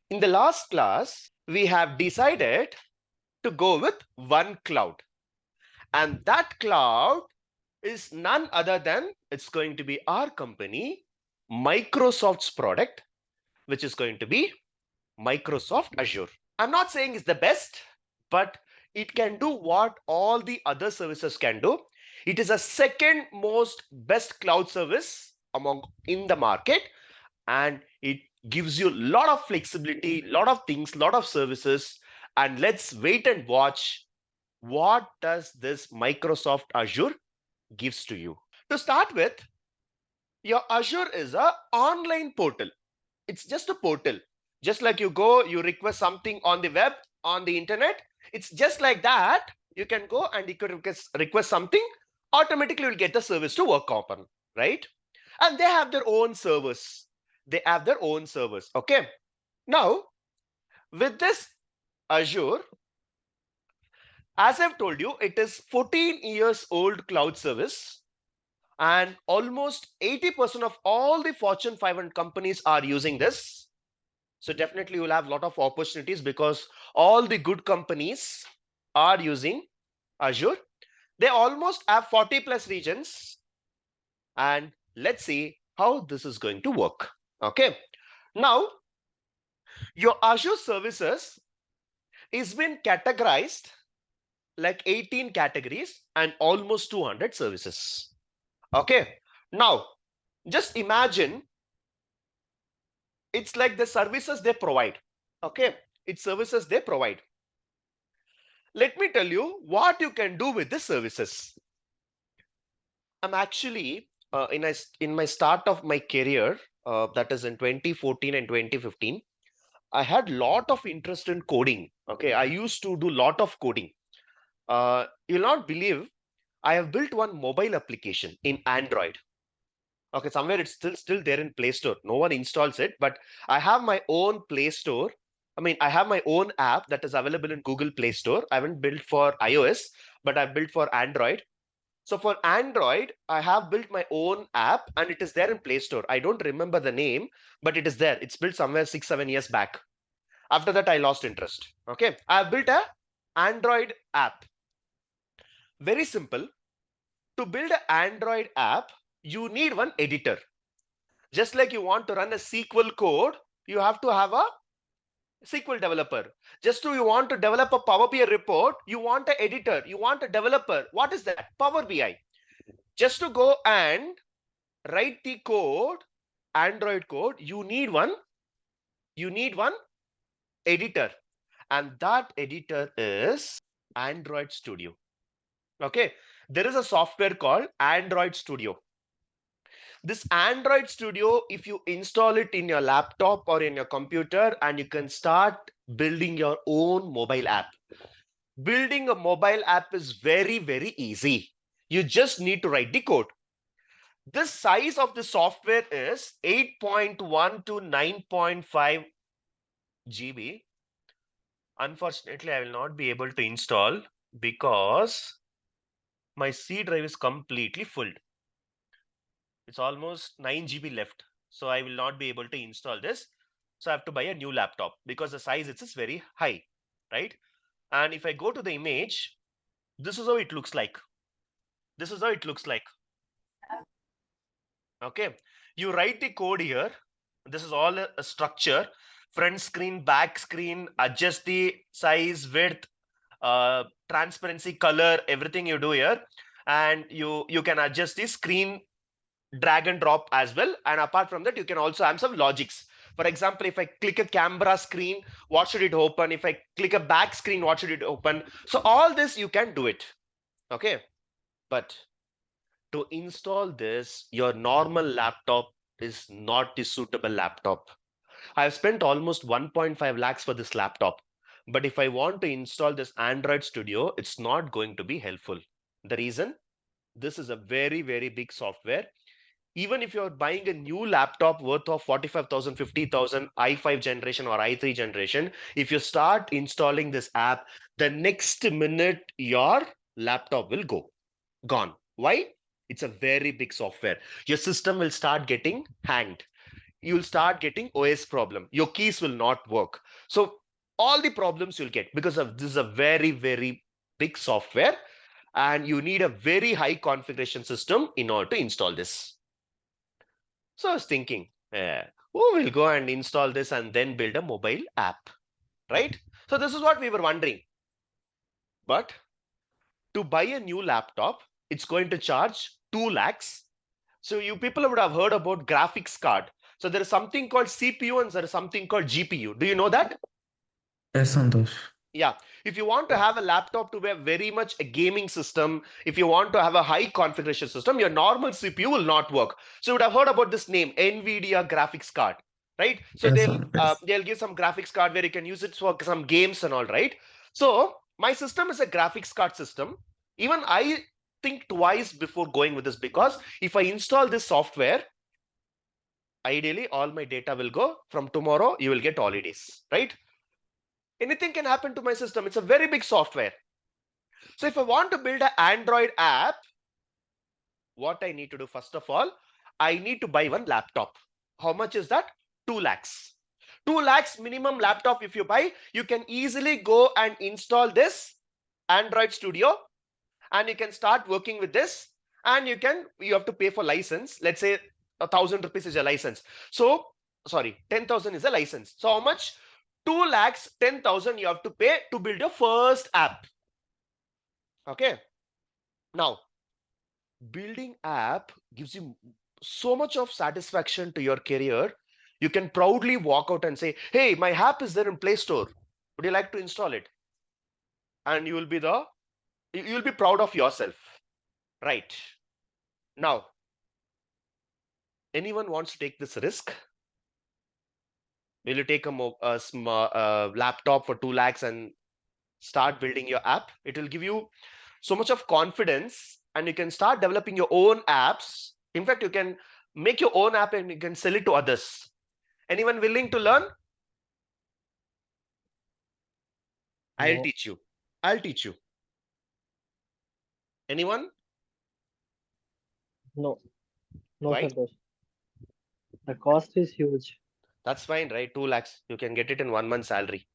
In the last class, we have decided to go with one cloud. And that cloud is none other than it's going to be our company, Microsoft's product, which is going to be Microsoft Azure. I'm not saying it's the best, but it can do what all the other services can do. It is a second most best cloud service among in the market, and it gives you a lot of flexibility, lot of things, lot of services. And let's wait and watch what does this Microsoft Azure gives to you. To start with, your Azure is a online portal. It's just a portal. Just like you go, you request something on the web, on the internet. It's just like that. You can go and you could request something, automatically you'll get the service to work upon, right? And they have their own servers. They have their own servers. Okay. Now, with this Azure, as I've told you, it is 14 years old cloud service, and almost 80% of all the Fortune 500 companies are using this. So definitely you'll have a lot of opportunities because all the good companies are using Azure. They almost have 40 plus regions, and let's see how this is going to work. Okay. Now, your Azure services is been categorized like 18 categories and almost 200 services. Okay. Now, just imagine it's like the services they provide. Okay. It's services they provide. Let me tell you what you can do with the services. I'm actually in my start of my career, that is in 2014 and 2015. I had lot of interest in coding. Okay, I used to do lot of coding. You'll not believe I have built one mobile application in Android. Okay, somewhere it's still there in Play Store. No one installs it, but I have my own Play Store. I mean, I have my own app that is available in Google Play Store. I haven't built for iOS, but I've built for Android. So for Android, I have built my own app and it is there in Play Store. I don't remember the name, but it is there. It's built somewhere 6-7 years back. After that, I lost interest. Okay, I have built a Android app. Very simple. To build an Android app, you need one editor. Just like you want to run a SQL code, you have to have a SQL developer. Just to you want to develop a Power BI report, you want an editor, you want a developer. What is that? Power BI. Just to go and write the code, Android code, you need one editor. And that editor is Android Studio. Okay. There is a software called Android Studio. This Android Studio, if you install it in your laptop or in your computer, and you can start building your own mobile app. Building a mobile app is very, very easy. You just need to write the code. The size of the software is 8.1 to 9.5 GB. Unfortunately, I will not be able to install because my C drive is completely full. It's almost 9 GB left. So I will not be able to install this. So I have to buy a new laptop because the size is very high, right? And if I go to the image, this is how it looks like. This is how it looks like. Okay. You write the code here. This is all a structure. Front screen, back screen, adjust the size, width, transparency, color, everything you do here. And you can adjust the screen drag and drop as well. And apart from that, you can also have some logics. For example, if I click a camera screen, what should it open? If I click a back screen, what should it open? So all this you can do it. Okay. But to install this, your normal laptop is not the suitable laptop. I've spent almost 1.5 lakhs for this laptop. But if I want to install this Android Studio, it's not going to be helpful. The reason? This is a very, very big software. Even if you're buying a new laptop worth of 45,000, 50,000, i5 generation or i3 generation, if you start installing this app, the next minute your laptop will gone. Why? It's a very big software. Your system will start getting hanged. you'll start getting OS problem. Your keys will not work. So all the problems you'll get because of this is a very, very big software and you need a very high configuration system in order to install this. So I was thinking, who will go and install this and then build a mobile app, right? So this is what we were wondering. But to buy a new laptop, it's going to charge 2 lakhs. So you people would have heard about graphics card. So there is something called CPU and there is something called GPU. Do you know that? Yes, Santosh. Yeah, if you want to have a laptop to be very much a gaming system, if you want to have a high configuration system, your normal CPU will not work. So you would have heard about this name, NVIDIA graphics card, right? So Yes, yes. they'll give some graphics card where you can use it for some games and all, right? So my system is a graphics card system. Even I think twice before going with this because if I install this software, ideally all my data will go. From tomorrow, you will get holidays, right? Anything can happen to my system. It's a very big software. So if I want to build an Android app, what I need to do first of all, I need to buy one laptop. How much is that? 2 lakhs. 2 lakhs minimum laptop if you buy, you can easily go and install this Android Studio and you can start working with this and you have to pay for license. Let's say 1,000 rupees is a license. So, sorry, 10,000 is a license. So how much? 2 lakhs, 10,000 you have to pay to build your first app. Okay. Now, building app gives you so much of satisfaction to your career. You can proudly walk out and say, hey, my app is there in Play Store. Would you like to install it? And you'll be proud of yourself. Right. Now, anyone wants to take this risk? Will you take a laptop for 2 lakhs and start building your app? It will give you so much of confidence and you can start developing your own apps. In fact, you can make your own app and you can sell it to others. Anyone willing to learn? I'll No, teach you. I'll teach you. Anyone? no, no, Why? Santosh. The cost is huge. That's fine, right? 2 lakhs. You can get it in 1 month salary.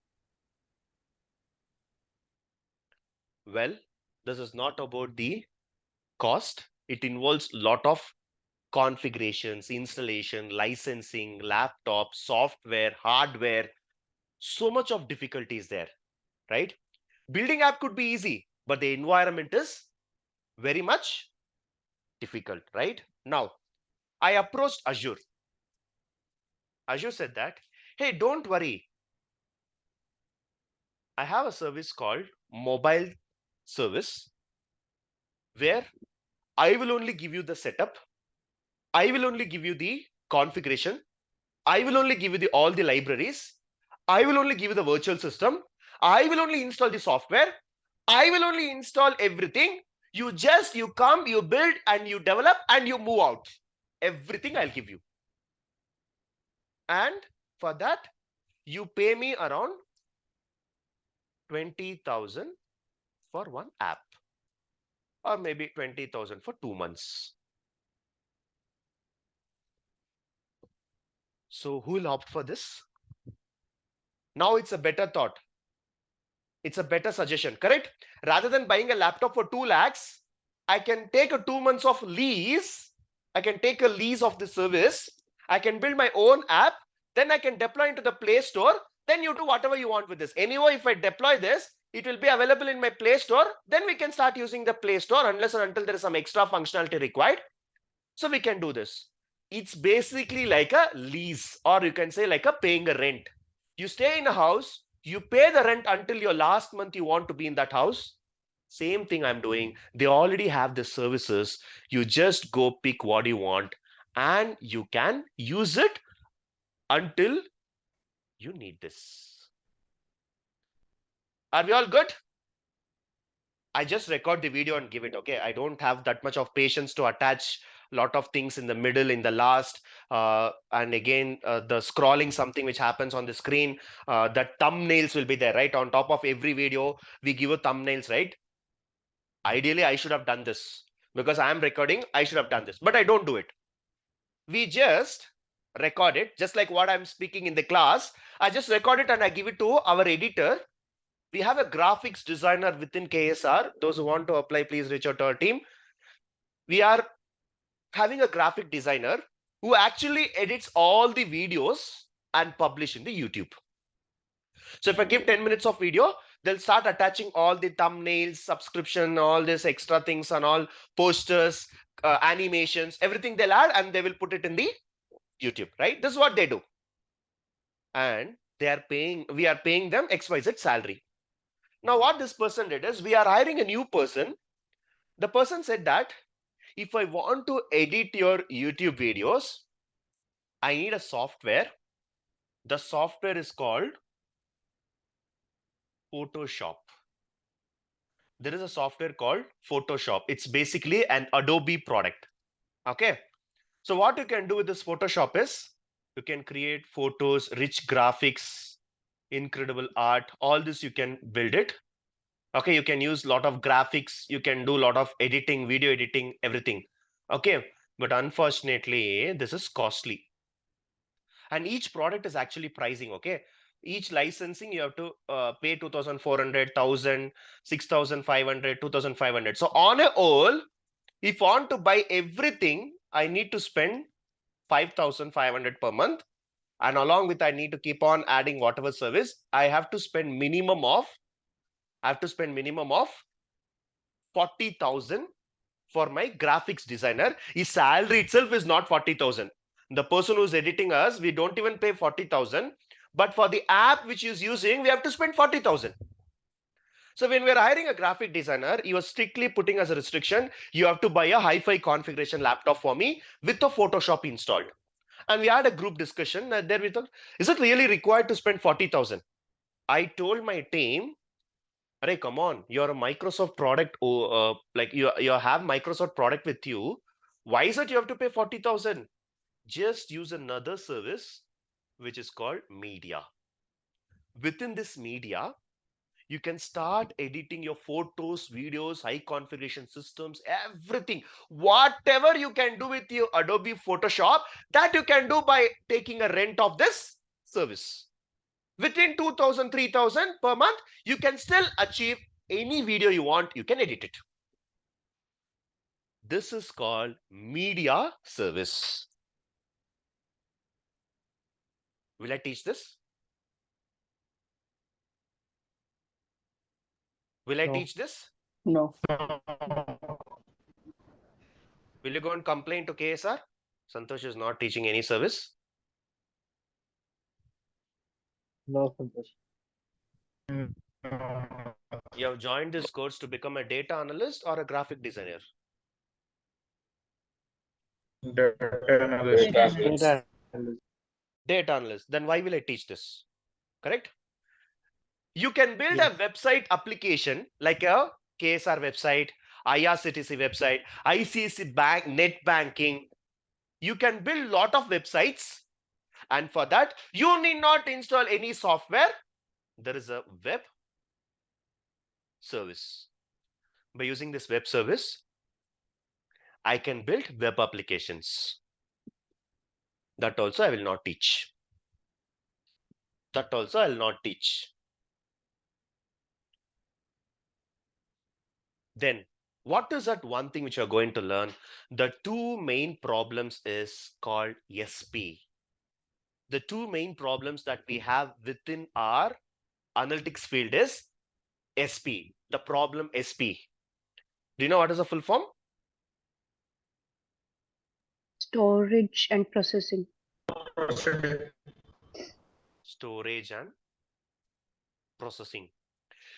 Well, this is not about the cost. It involves a lot of configurations, installation, licensing, laptop, software, hardware. So much of difficulties there, right? Building app could be easy, but the environment is very much difficult, right? Now, I approached Azure. Azure said that, hey, don't worry. I have a service called mobile service where I will only give you the setup. I will only give you the configuration. I will only give you all the libraries. I will only give you the virtual system. I will only install the software. I will only install everything. You come, you build and you develop and you move out. Everything I'll give you. And for that, you pay me around 20,000 for one app or maybe 20,000 for 2 months. So who will opt for this? Now it's a better thought. It's a better suggestion, correct? Rather than buying a laptop for 2 lakhs, I can take a 2 months of lease. I can take a lease of the service. I can build my own app. Then I can deploy into the Play Store. Then you do whatever you want with this. Anyway, if I deploy this, it will be available in my Play Store. Then we can start using the Play Store unless or until there is some extra functionality required. So we can do this. It's basically like a lease, or you can say like a paying a rent. You stay in a house, you pay the rent until your last month you want to be in that house. Same thing I'm doing. They already have the services. You just go pick what you want and you can use it until you need this. Are we all good? I just record the video and give it. Okay, I don't have that much of patience to attach a lot of things in the middle, in the last, and again the scrolling something which happens on the screen. The thumbnails will be there, right? On top of every video, we give you thumbnails, right? Ideally, I should have done this because I am recording. I should have done this, but I don't do it. We just record it, just like what I'm speaking in the class. I just record it and I give it to our editor. We have a graphics designer within KSR. Those who want to apply, please reach out to our team. We are having a graphic designer who actually edits all the videos and publish in the YouTube. So if I give 10 minutes of video, they'll start attaching all the thumbnails, subscription, all these extra things and all posters, animations, everything they'll add and they will put it in the YouTube, right? This is what they do. And we are paying them XYZ salary. Now what this person did is we are hiring a new person. The person said that if I want to edit your YouTube videos, I need a software. The software is called Photoshop. There is a software called Photoshop. It's basically an Adobe product. Okay. So what you can do with this Photoshop is you can create photos, rich graphics, incredible art. All this you can build it. Okay. You can use a lot of graphics. You can do a lot of editing, video editing, everything. Okay. But unfortunately, this is costly. And each product is actually pricing. Okay. Each licensing you have to pay 2,400, 1,000, 6,500, 2,500. So on a whole, if I want to buy everything, I need to spend 5,500 per month. And along with I need to keep on adding whatever service, I have to spend minimum of 40,000 for my graphics designer. His salary itself is not 40,000. The person who's editing us, we don't even pay 40,000. But for the app which is using, we have to spend 40,000. So when we're hiring a graphic designer, you are strictly putting as a restriction, you have to buy a hi-fi configuration laptop for me with a Photoshop installed. And we had a group discussion there we thought, is it really required to spend 40,000? I told my team, Arey, come on, you're a Microsoft product, like you have Microsoft product with you. Why is it you have to pay 40,000? Just use another service which is called media. Within this media, you can start editing your photos, videos, high configuration systems, everything. Whatever you can do with your Adobe Photoshop, that you can do by taking a rent of this service. Within 2,000, 3,000 per month, you can still achieve any video you want. You can edit it. This is called media service. Will I teach this? Will I No. teach this? No. Will you go and complain to KSR? Santosh is not teaching any service. No, Santosh. You have joined this course to become a data analyst or a graphic designer? Data analyst. Data analyst. Data analyst. Then why will I teach this? Correct? You can build Yes. a website application like a KSR website, IRCTC website, ICC bank, net banking. You can build a lot of websites, and for that you need not install any software. There is a web service. By using this web service, I can build web applications. That also I will not teach. That also I will not teach. Then what is that one thing which you're going to learn? The two main problems is called SP. The two main problems that we have within our analytics field is SP, the problem SP. Do you know what is the full form? Storage and processing. Storage and processing.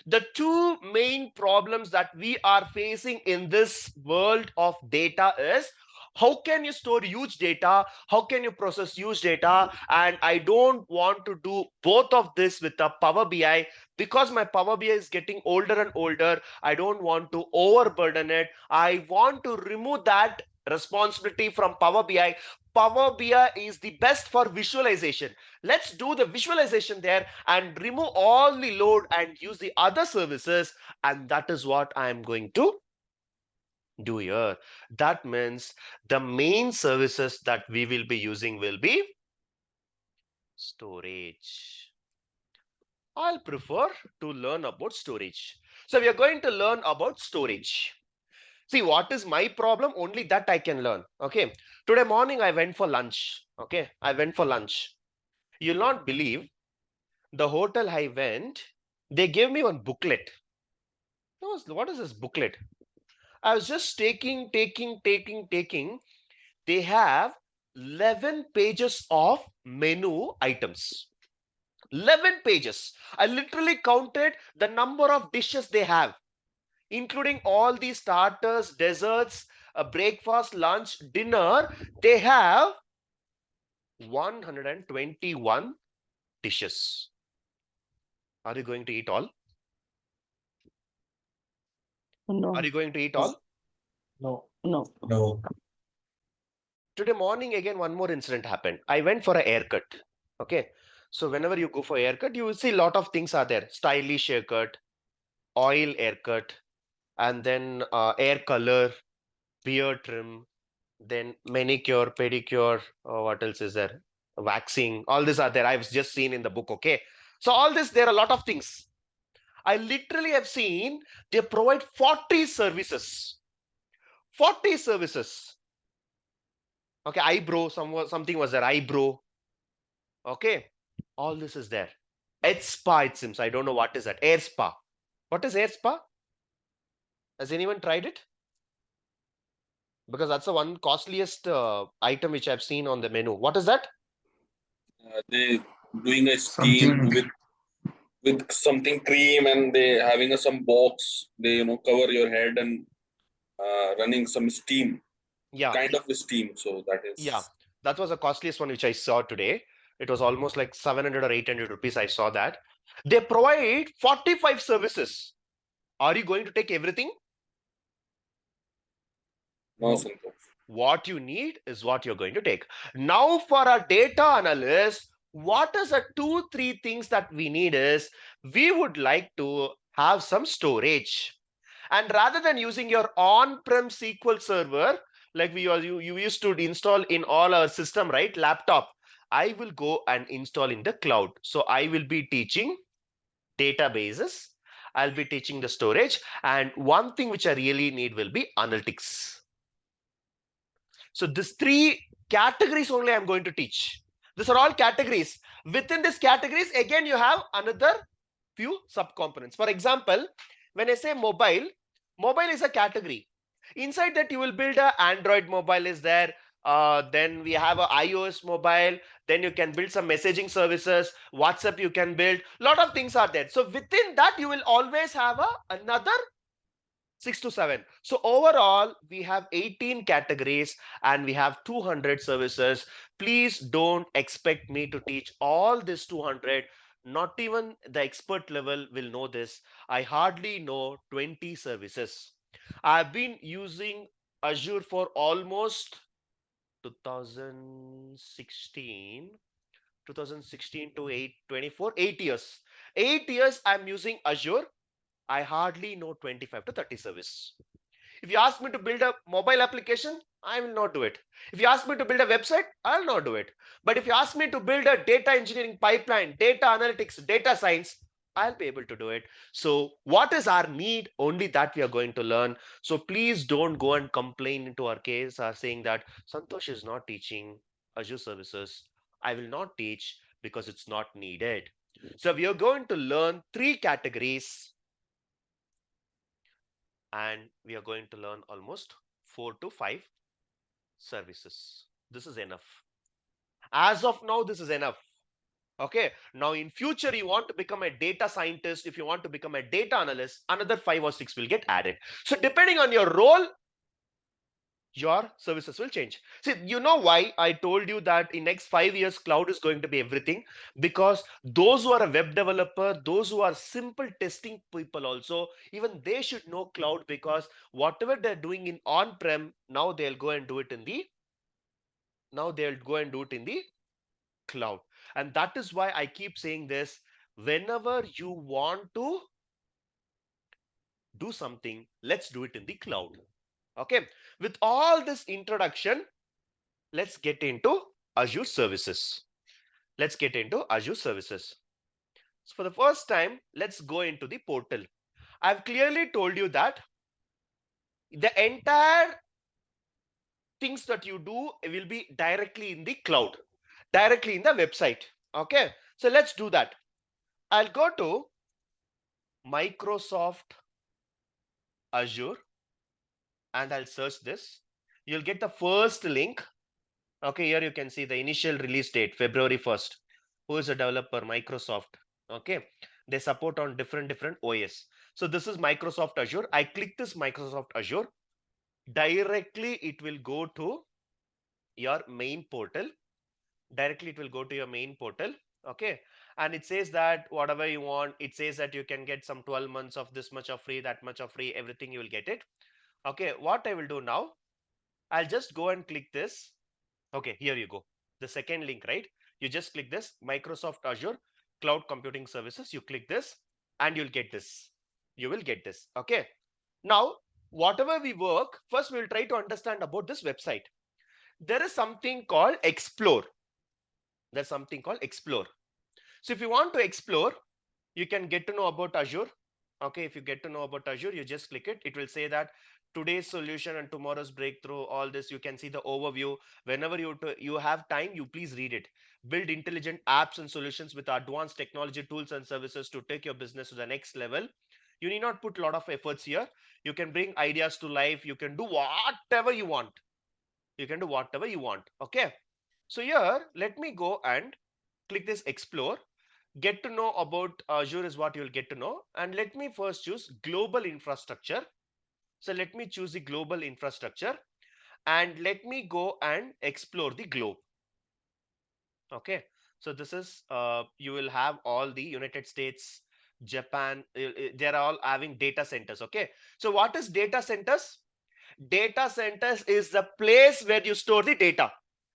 The two main problems that we are facing in this world of data is how can you store huge data? How can you process huge data? And I don't want to do both of this with the Power BI because my Power BI is getting older and older. I don't want to overburden it. I want to remove that responsibility from Power BI. Power BI is the best for visualization. Let's do the visualization there and remove all the load and use the other services. And that is what I'm going to do here. That means the main services that we will be using will be Storage. I'll prefer to learn about storage. So we are going to learn about storage. See, what is my problem? Only that I can learn. Okay. Today morning I went for lunch. Okay. I went for lunch. You'll not believe the hotel I went, they gave me one booklet. What is this booklet? I was just taking. They have 11 pages of menu items. 11 pages. I literally counted the number of dishes they have, including all these starters, desserts, breakfast, lunch, dinner. They have 121 dishes. Are you going to eat all? No. Are you going to eat all? No. No. No. Today morning, again, one more incident happened. I went for a haircut. Okay. So whenever you go for a haircut, you will see a lot of things are there. Stylish haircut, oil haircut, and then hair color, beard trim, then manicure, pedicure, what else is there? Waxing, all these are there. I've just seen in the book. Okay. So all this, there are a lot of things. I literally have seen they provide 40 services. 40 services. Okay, eyebrow, something was there, eyebrow. Okay, all this is there. Ed spa, it seems. I don't know what is that. Air spa. What is air spa? Has anyone tried it? Because that's the one costliest item which I've seen on the menu. What is that? They doing a steam Something. with something cream, and they having some box. They cover your head and running some steam, Yeah, kind of a steam. So that yeah. is That was the costliest one which I saw today. It was almost like 700 or 800 rupees. I saw that. They provide 45 services. Are you going to take everything? no No. simple. What you need is what you're going to take. Now for a data analyst, what is the 2-3 things that we need is we would like to have some storage. And rather than using your on-prem SQL server, like you used to install in all our system, right? Laptop, I will go and install in the cloud. So I will be teaching databases. I'll be teaching the storage. And one thing which I really need will be analytics. So these 3 categories only I'm going to teach. These are all categories. Within these categories, again, you have another few subcomponents. For example, when I say mobile, mobile is a category. Inside that, you will build a Android mobile is there. Then we have a iOS mobile. Then you can build some messaging services. WhatsApp you can build. Lot of things are there. So within that, you will always have another 6 to 7. So overall, we have 18 categories and we have 200 services. Please don't expect me to teach all this 200. Not even the expert level will know this. I hardly know 20 services. I've been using Azure for almost 2016 to 8 years. 8 years I'm using Azure. I hardly know 25 to 30 service. If you ask me to build a mobile application, I will not do it. If you ask me to build a website, I'll not do it. But if you ask me to build a data engineering pipeline, data analytics, data science, I'll be able to do it. So what is our need? Only that we are going to learn. So please don't go and complain into our case saying that Santosh is not teaching Azure services. I will not teach because it's not needed. So we are going to learn 3 categories and we are going to learn almost 4 to 5 services. This is enough. As of now, this is enough. Okay. Now in future, you want to become a data scientist. If you want to become a data analyst, another 5 or 6 will get added. So depending on your role, your services will change. See, you know why I told you that in next 5 years, cloud is going to be everything? Because those who are a web developer, those who are simple testing people also, even they should know cloud, because whatever they're doing in on-prem, now they'll go and do it in the cloud. And that is why I keep saying this. Whenever you want to do something, let's do it in the cloud. Okay. With all this introduction, let's get into Azure services. let's get into Azure services. So for the first time, let's go into the portal. I've clearly told you that the entire things that you do will be directly in the cloud, directly in the website. Okay, so let's do that. I'll go to Microsoft Azure and I'll search this. You'll get the first link. Okay, here you can see the initial release date, February 1st. Who is a developer? Microsoft. Okay, they support on different OS. So this is Microsoft Azure. I click this Microsoft Azure. Directly it will go to your main portal. Directly it will go to your main portal. Okay, and it says that whatever you want, it says that you can get some 12 months of this much of free, that much of free, everything you will get it. Okay, what I will do now, I'll just go and click this. Okay, here you go. The second link, right? You just click this Microsoft Azure Cloud Computing Services. You click this and you'll get this. You will get this. Okay. Now, whatever we work, first we'll try to understand about this website. There is something called Explore. There's something called Explore. So if you want to explore, you can get to know about Azure. Okay, if you get to know about Azure, you just click it. It will say that today's solution and tomorrow's breakthrough, all this, you can see the overview. Whenever you have time, you please read it. Build intelligent apps and solutions with advanced technology tools and services to take your business to the next level. You need not put a lot of efforts here. You can bring ideas to life. You can do whatever you want. You can do whatever you want. Okay. So here, let me go and click this explore. Get to know about Azure is what you will get to know. And let me first choose global infrastructure. So let me choose the global infrastructure and let me go and explore the globe. Okay. So this is, you will have all the United States, Japan, they're all having data centers. Okay. So what is data centers? Data centers is the place where you store the data.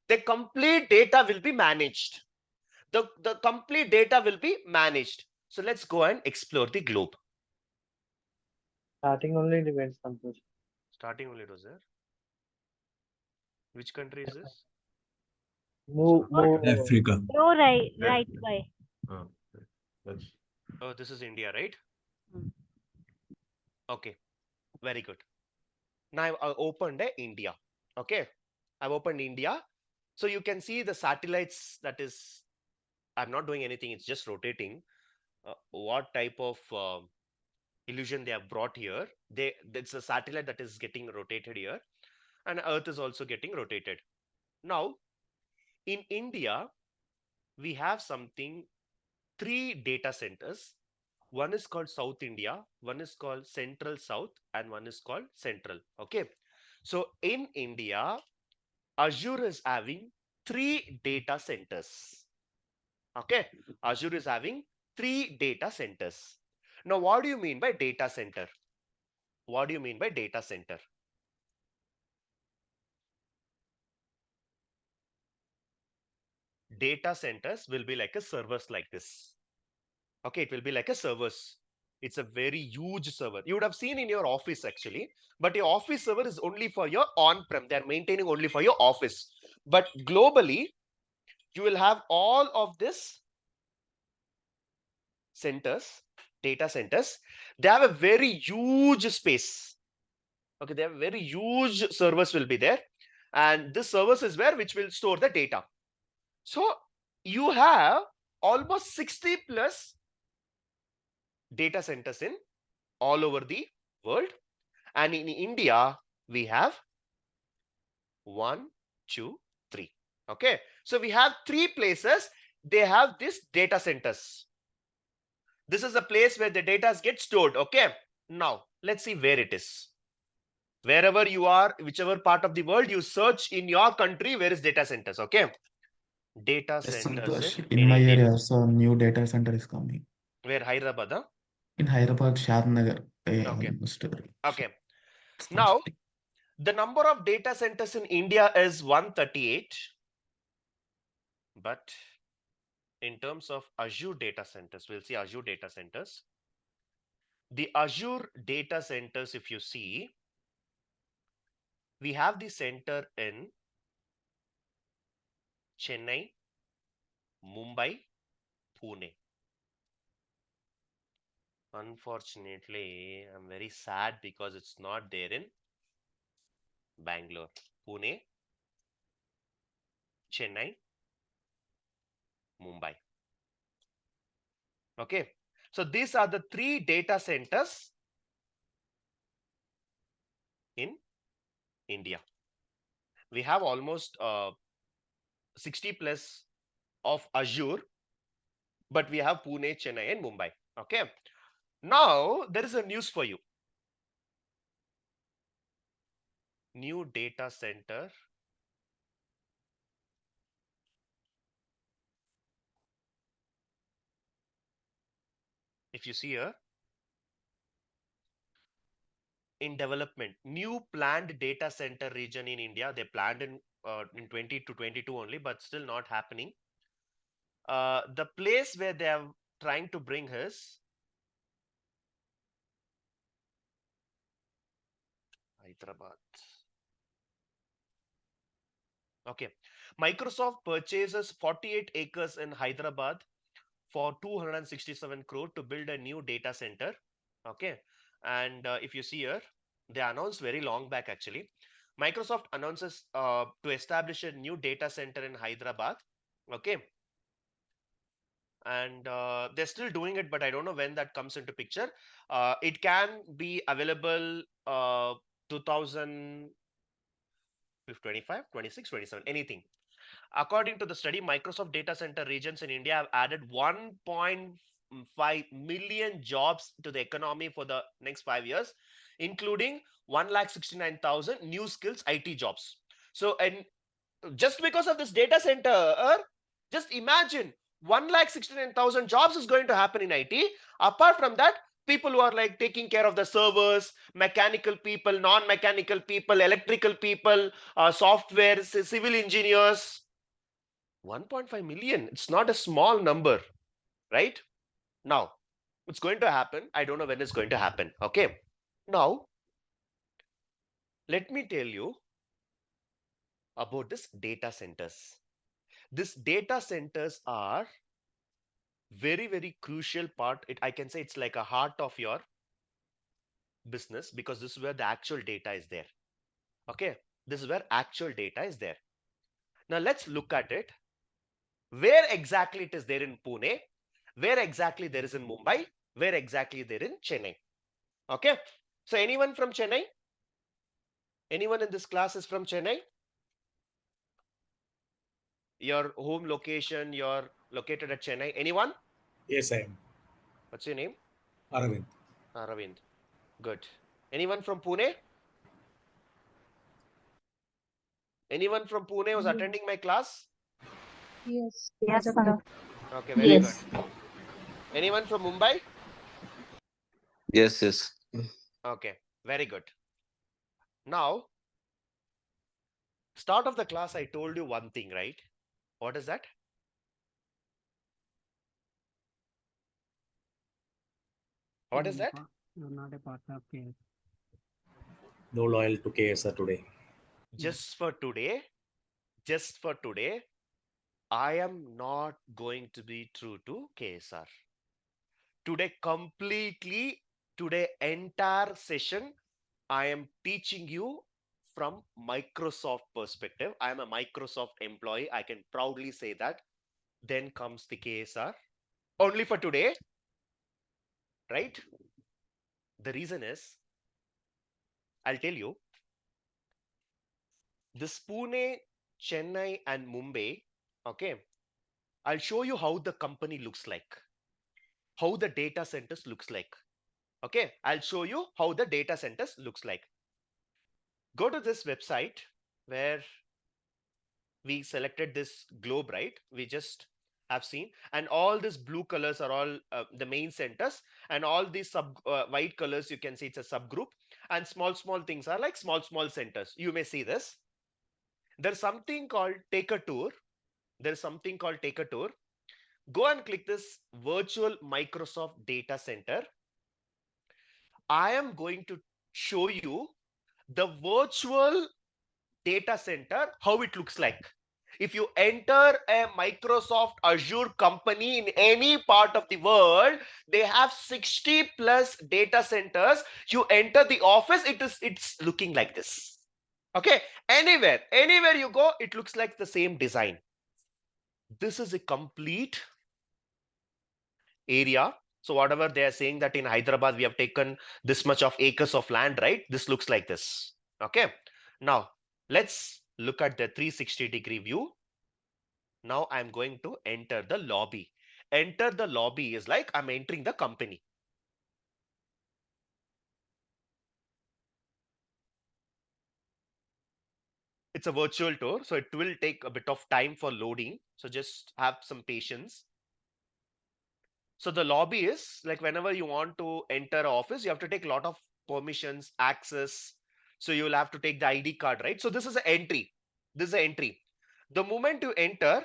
The complete data will be managed. The complete data will be managed. So let's go and explore the globe. Starting only depends, Santosh. Starting only it was there. Which country is this? Move. Africa. No, right way. Oh, that's Oh, this is India, right? Okay, very good. Now I've opened India. Okay, I've opened India. So you can see the satellites that is, I'm not doing anything, it's just rotating. What type of illusion they have brought here. It's a satellite that is getting rotated here, and Earth is also getting rotated. Now, in India, we have something, 3 data centers. One is called South India, one is called Central South, and one is called Central. Okay. So in India, Azure is having 3 data centers. Okay. Azure is having 3 data centers. Now, what do you mean by data center? What do you mean by data center? Data centers will be like a servers like this. Okay, it will be like a servers. It's a very huge server. You would have seen in your office actually, but your office server is only for your on-prem. They're maintaining only for your office. But globally, you will have all of this centers, data centers. They have a very huge space. Okay, they have very huge servers will be there. And this servers is where which will store the data. So you have almost 60 plus data centers in all over the world. And in India, we have 1, 2, 3. Okay. So we have 3 places. They have these data centers. This is the place where the data gets stored. Okay. Now, let's see where it is. Wherever you are, whichever part of the world, you search in your country, where is data centers. Okay. Data Yes, centers Santosh. in In my India. area, also new data center is coming. Where? Hyderabad. Huh? In Hyderabad, Shadnagar. Okay. Almost. Okay. Now, the number of data centers in India is 138. But in terms of Azure data centers, we'll see Azure data centers. The Azure data centers, if you see, we have the center in Chennai, Mumbai, Pune. Unfortunately, I'm very sad because it's not there in Bangalore. Pune, Chennai, Mumbai. Okay, so these are the 3 data centers in India. We have almost 60 plus of Azure, but we have Pune, Chennai, and Mumbai. Okay, now there is a news for you. New data center. If you see here, in development, new planned data center region in India. They planned in 20 to 22 only, but still not happening. The place where they are trying to bring is Hyderabad. Okay, Microsoft purchases 48 acres in Hyderabad for 267 crore to build a new data center. Okay, and if you see here, they announced very long back actually. Microsoft announces to establish a new data center in Hyderabad. Okay, and they're still doing it, but I don't know when that comes into picture. It can be available 2025, 26, 27, anything. According to the study, Microsoft data center regions in India have added 1.5 million jobs to the economy for the next 5 years, including 1,69,000 new skills IT jobs. So, and just because of this data center, just imagine 1,69,000 jobs is going to happen in IT. Apart from that, people who are like taking care of the servers, mechanical people, non-mechanical people, electrical people, software, civil engineers. 1.5 million. It's not a small number, right? Now, it's going to happen. I don't know when it's going to happen. Okay. Now, let me tell you about this data centers. These data centers are very, very crucial part. I can say it's like a heart of your business because this is where the actual data is there. Okay. This is where actual data is there. Now, let's look at it. Where exactly it is there in Pune, where exactly there is in Mumbai, where exactly there in Chennai. Okay. So anyone from Chennai? Anyone in this class is from Chennai? Your home location, you're located at Chennai. Anyone? Yes, I am. What's your name? Aravind. Aravind. Good. Anyone from Pune? Anyone from Pune was attending my class? Yes. Yes, Yes. sir. Okay, very good. Yes. Anyone from Mumbai? Yes, yes. Okay, very good. Now, start of the class, I told you one thing, right? What is that? What is that? You're not a partner of KS. No loyal to KSR today. Just for today, I am not going to be true to KSR. Today, entire session, I am teaching you from Microsoft perspective. I am a Microsoft employee. I can proudly say that. Then comes the KSR. Only for today, right? The reason is, I'll tell you, this Pune, Chennai, and Mumbai, okay, I'll show you how the company looks like, how the data centers looks like. Okay, I'll show you how the data centers looks like. Go to this website where we selected this globe, right? We just have seen, and all these blue colors are all the main centers, and all these white colors, you can see it's a subgroup, and small things are like small centers. You may see this. There's something called take a tour. There's something called take a tour. Go and click this virtual Microsoft data center. I am going to show you the virtual data center, how it looks like. If you enter a Microsoft Azure company in any part of the world, they have 60 plus data centers. You enter the office, it's looking like this. Okay, anywhere you go, it looks like the same design. This is a complete area. So whatever they are saying that in Hyderabad we have taken this much of acres of land, right? This looks like this. Okay, now let's look at the 360-degree view. Now I'm going to enter the lobby. Enter the lobby is like I'm entering the company. It's a virtual tour, so it will take a bit of time for loading. So just have some patience. So the lobby is like whenever you want to enter an office, you have to take a lot of permissions, access. So you will have to take the ID card, right? So this is an entry. This is an entry. The moment you enter,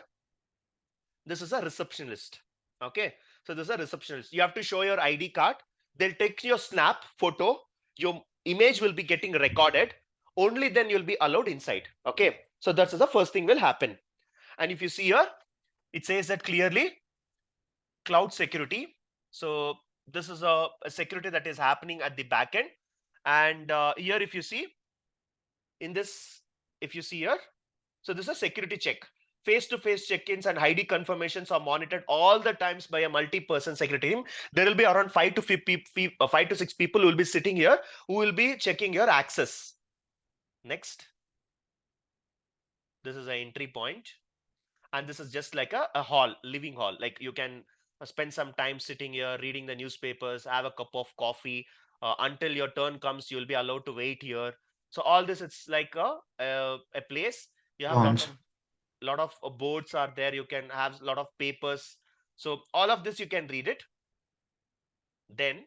this is a receptionist. Okay. So this is a receptionist. You have to show your ID card. They'll take your snap photo. Your image will be getting recorded. Only then you'll be allowed inside. Okay. So that's the first thing will happen. And if you see here, it says that clearly cloud security. So this is a security that is happening at the back end. And here, if you see in this, if you see here, so this is a security check. Face-to-face check-ins and ID confirmations are monitored all the times by a multi-person security team. There will be around 5 to 6 people who will be sitting here who will be checking your access. Next. This is an entry point. And this is just like a hall, living hall. Like you can spend some time sitting here, reading the newspapers, have a cup of coffee. Until your turn comes, you'll be allowed to wait here. So all this, it's like a place. You have Launch. lot of boards are there. You can have a lot of papers. So all of this you can read it. Then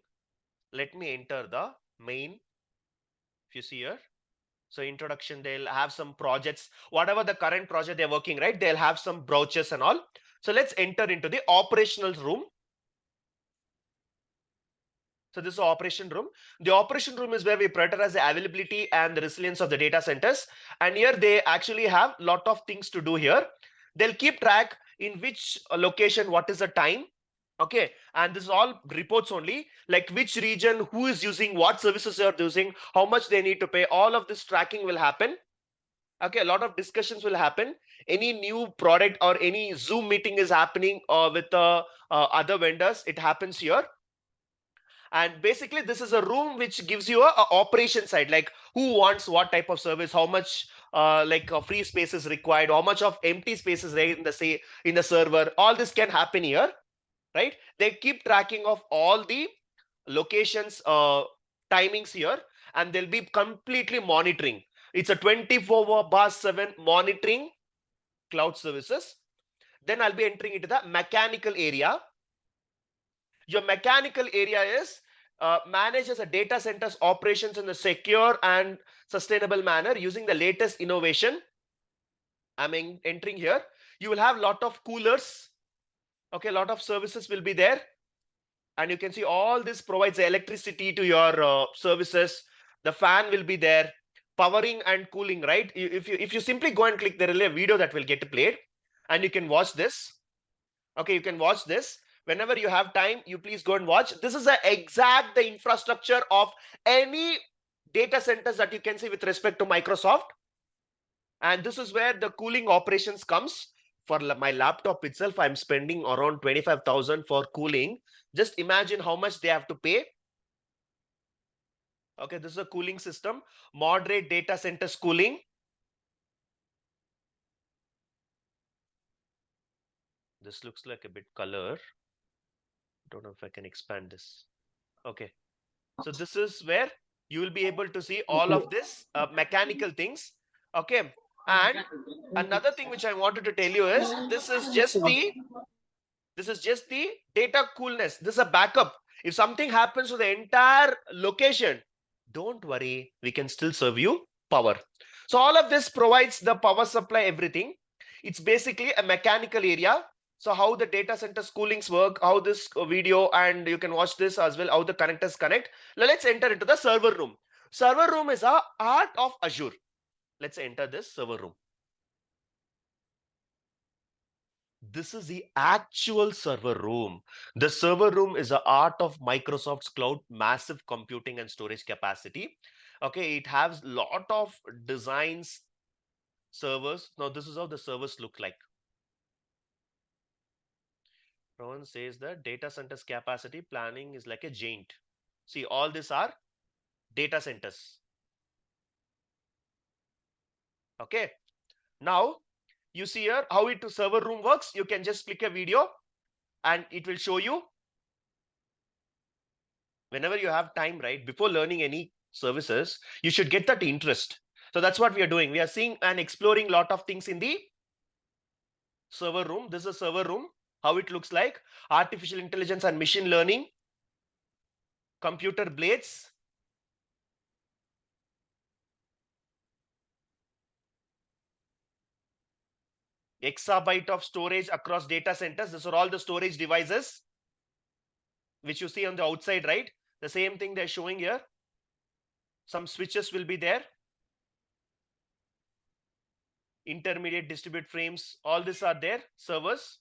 let me enter the main. If you see here, so introduction, they'll have some projects, whatever the current project they're working, right? They'll have some brochures and all. So let's enter into the operational room. So this is the operation room. The operation room is where we prioritize the availability and the resilience of the data centers. And here they actually have a lot of things to do here. They'll keep track in which location, what is the time. Okay, and this is all reports only, like which region, who is using, what services they are using, how much they need to pay. All of this tracking will happen. Okay, a lot of discussions will happen. Any new product or any Zoom meeting is happening with other vendors, it happens here. And basically this is a room which gives you a operation side, like who wants what type of service, how much free space is required, how much of empty space is there in the server. All this can happen here, right? They keep tracking of all the locations, timings here, and they'll be completely monitoring. It's a 24/7 monitoring cloud services. Then I'll be entering into the mechanical area. Your mechanical area is manages a data center's operations in a secure and sustainable manner using the latest innovation. I'm entering here. You will have a lot of coolers. Okay, a lot of services will be there. And you can see all this provides the electricity to your services. The fan will be there, powering and cooling, right? If you simply go and click, there will be a video that will get played, and you can watch this. Okay, you can watch this. Whenever you have time, you please go and watch. This is the infrastructure of any data centers that you can see with respect to Microsoft. And this is where the cooling operations comes. For my laptop itself, I'm spending around 25,000 for cooling. Just imagine how much they have to pay. Okay, this is a cooling system. Moderate data centers cooling. This looks like a bit color. Don't know if I can expand this. Okay, so this is where you will be able to see all of this mechanical things. Okay, and another thing which I wanted to tell you is this is just the data coolness. This is a backup. If something happens to the entire location, don't worry, we can still serve you power. So all of this provides the power supply, everything. It's basically a mechanical area. So how the data centers coolings work, how this video, and you can watch this as well, how the connectors connect. Now let's enter into the server room. Server room is a art of Azure. Let's enter this server room. This is the actual server room. The server room is a art of Microsoft's cloud, massive computing and storage capacity. Okay, it has lot of designs, servers. Now this is how the servers look like. Rowan says that data centers capacity planning is like a giant. See, all these are data centers. Okay, now you see here how it server room works. You can just click a video and it will show you. Whenever you have time, right, before learning any services, you should get that interest. So that's what we are doing. We are seeing and exploring a lot of things in the server room. This is a server room, how it looks like. Artificial intelligence and machine learning, computer blades, exabyte of storage across data centers. These are all the storage devices which you see on the outside, right? The same thing they're showing here. Some switches will be there. Intermediate distribute frames, all these are there, servers,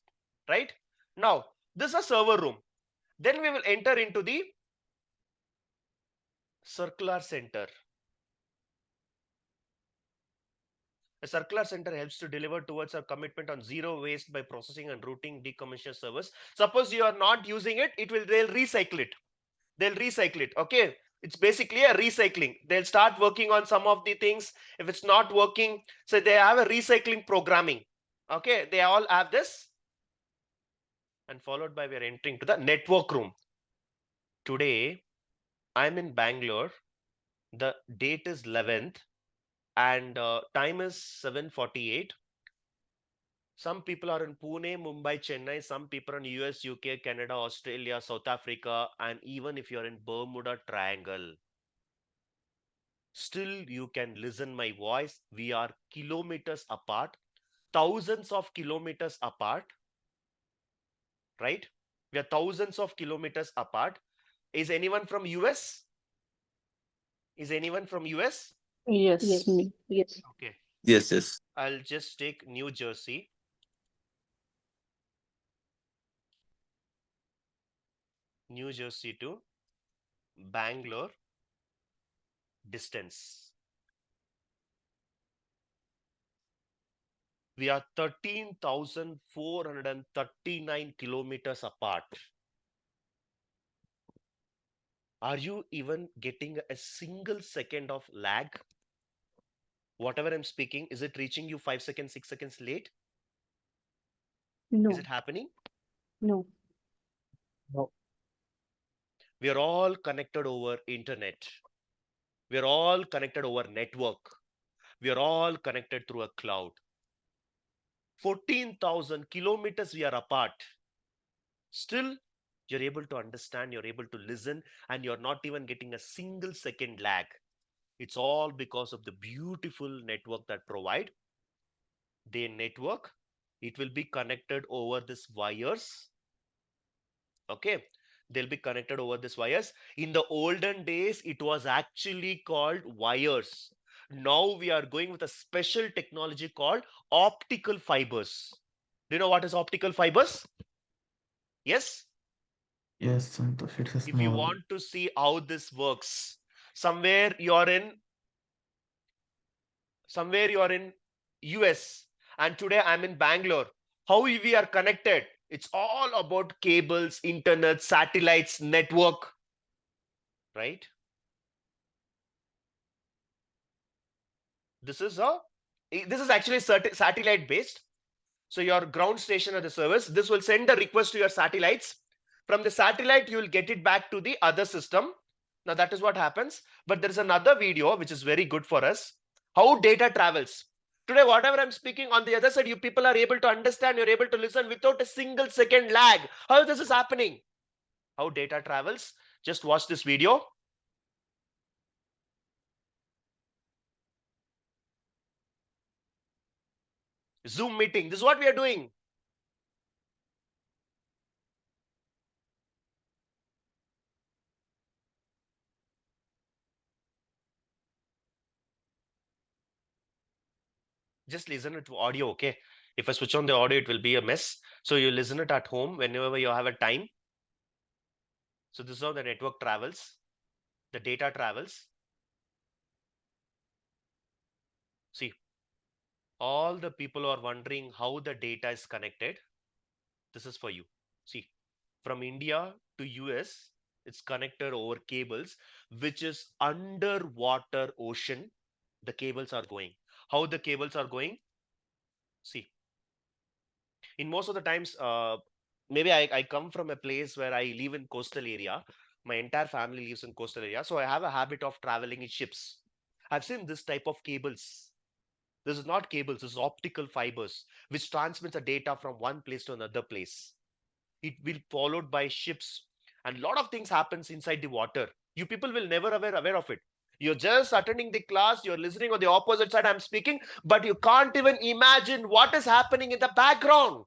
right? Now, this is a server room. Then we will enter into the circular center. A circular center helps to deliver towards our commitment on zero waste by processing and routing decommissioned servers. Suppose you are not using it, they'll recycle it. They'll recycle it. Okay. It's basically a recycling. They'll start working on some of the things. If it's not working, so they have a recycling programming. Okay. They all have this. And followed by we're entering to the network room. Today, I'm in Bangalore. The date is 11th and time is 7:48. Some people are in Pune, Mumbai, Chennai. Some people are in US, UK, Canada, Australia, South Africa, and even if you're in Bermuda Triangle, still you can listen my voice. We are kilometers apart, thousands of kilometers apart, right? We are thousands of kilometers apart. Is anyone from US? Is anyone from US? Yes, me. Yes. Okay. Yes, yes. I'll just take New Jersey. New Jersey to Bangalore distance. We are 13,439 kilometers apart. Are you even getting a single second of lag? Whatever I'm speaking, is it reaching you 5 seconds, 6 seconds late? No. Is it happening? No. We are all connected over internet. We are all connected over network. We are all connected through a cloud. 14,000 kilometers we are apart. Still, you're able to understand, you're able to listen, and you're not even getting a single second lag. It's all because of the beautiful network that provide. Their network, it will be connected over these wires. Okay, they'll be connected over these wires. In the olden days, it was actually called wires. Now we are going with a special technology called optical fibers. Do you know what is optical fibers? Yes. Yes, Santosh, it's a If you small. want to see how this works, somewhere you're in US and today I'm in Bangalore. How we are connected? It's all about cables, internet, satellites, network, right? This is actually satellite based. So your ground station or the service, this will send a request to your satellites. From the satellite, you will get it back to the other system. Now that is what happens. But there is another video which is very good for us. How data travels. Today, whatever I'm speaking on the other side, you people are able to understand, you're able to listen without a single second lag. How this is happening? How data travels? Just watch this video. Zoom meeting. This is what we are doing. Just listen to audio, okay? If I switch on the audio, it will be a mess. So you listen it at home whenever you have a time. So this is how the network travels, the data travels. See, all the people who are wondering how the data is connected, this is for you. See, from India to US, it's connected over cables, which is underwater ocean. The cables are going. How the cables are going? See, in most of the times, maybe I come from a place where I live in coastal area. My entire family lives in coastal area. So I have a habit of traveling in ships. I've seen this type of cables. This is not cables, this is optical fibers, which transmits the data from one place to another place. It will followed by ships, and a lot of things happens inside the water. You people will never aware of it. You're just attending the class, you're listening on the opposite side, I'm speaking, but you can't even imagine what is happening in the background.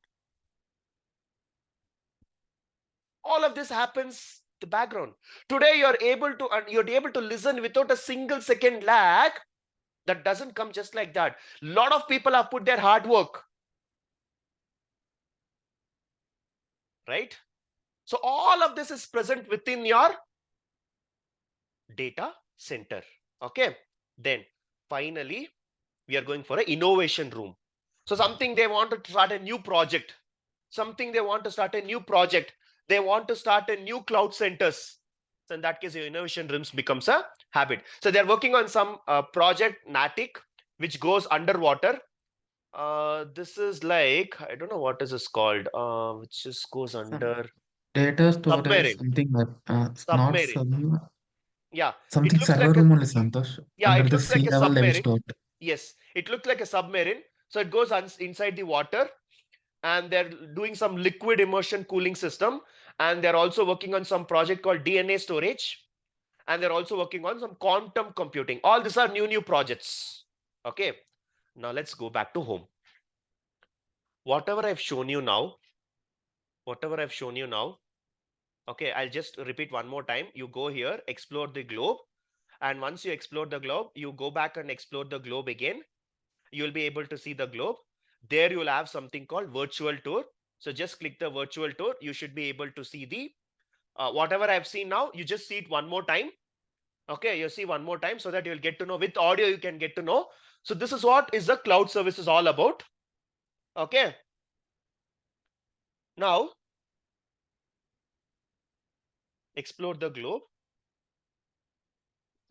All of this happens the background. Today you're able to listen without a single second lag. That doesn't come just like that. A lot of people have put their hard work, right? So all of this is present within your data center. Okay. Then finally, we are going for an innovation room. So something they want to start a new project. They want to start a new cloud centers. So in that case, your innovation rooms becomes a habit. So they're working on some project Natic, which goes underwater. This is like, I don't know what is this called, which just goes under Data storage, submarine. something like not Submarine. Yeah, something it looks server like a room only, Santosh. yeah, Under it the looks like sea a level, they will submarine. store it. Yes, it looks like a submarine. So it goes inside the water, and they're doing some liquid immersion cooling system, and they're also working on some project called DNA storage, and they're also working on some quantum computing. All these are new projects. Okay, now let's go back to home. Whatever I've shown you now, okay, I'll just repeat one more time. You go here, explore the globe, and once you explore the globe, you go back and explore the globe again. You'll be able to see the globe. There you'll have something called virtual tour. So just click the virtual tour. You should be able to see the whatever I've seen now. You just see it one more time. Okay, you see one more time so that you'll get to know. With audio, you can get to know. So this is what is the cloud services all about. Okay. Now, explore the globe.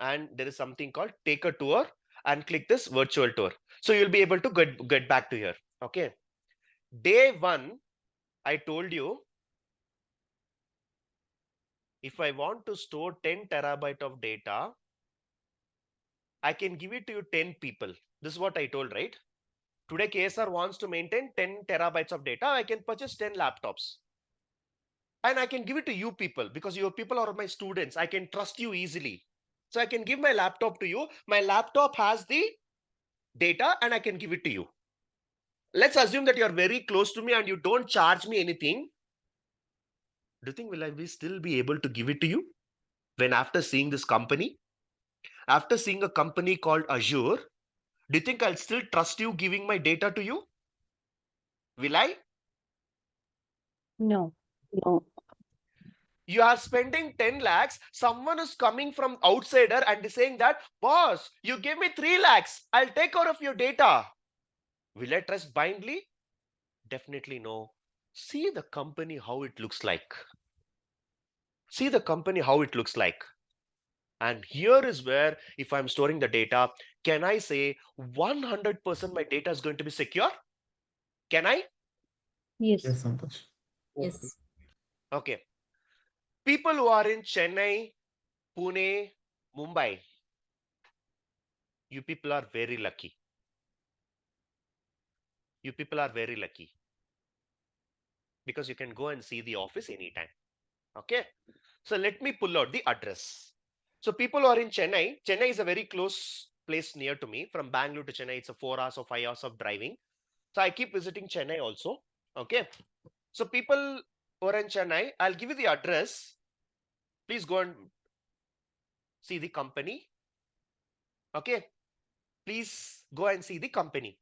And there is something called take a tour, and click this virtual tour. So you'll be able to get back to here. Okay. Day one, I told you, if I want to store 10 terabyte of data, I can give it to you 10 people. This is what I told, right? Today, KSR wants to maintain 10 terabytes of data. I can purchase 10 laptops. And I can give it to you people because your people are my students. I can trust you easily. So I can give my laptop to you. My laptop has the data and I can give it to you. Let's assume that you're very close to me and you don't charge me anything. Do you think will I still be able to give it to you? When after seeing this company, after seeing a company called Azure, do you think I'll still trust you giving my data to you? Will I? No. No. You are spending 10 lakhs. Someone is coming from outsider and is saying that, boss, you give me 3 lakhs. I'll take care of your data. Will I trust blindly? Definitely no. See the company, how it looks like. See the company, how it looks like. And here is where, if I'm storing the data, can I say 100% my data is going to be secure? Can I? Yes. Yes, Santosh. Yes. Okay. People who are in Chennai, Pune, Mumbai, you people are very lucky. You people are very lucky because you can go and see the office anytime. Okay. So let me pull out the address. So people who are in Chennai, Chennai is a very close place near to me. From Bangalore to Chennai, it's a 4 hours or 5 hours of driving. So I keep visiting Chennai also. Okay. So people who are in Chennai, I'll give you the address. Please go and see the company. Okay. Please go and see the company.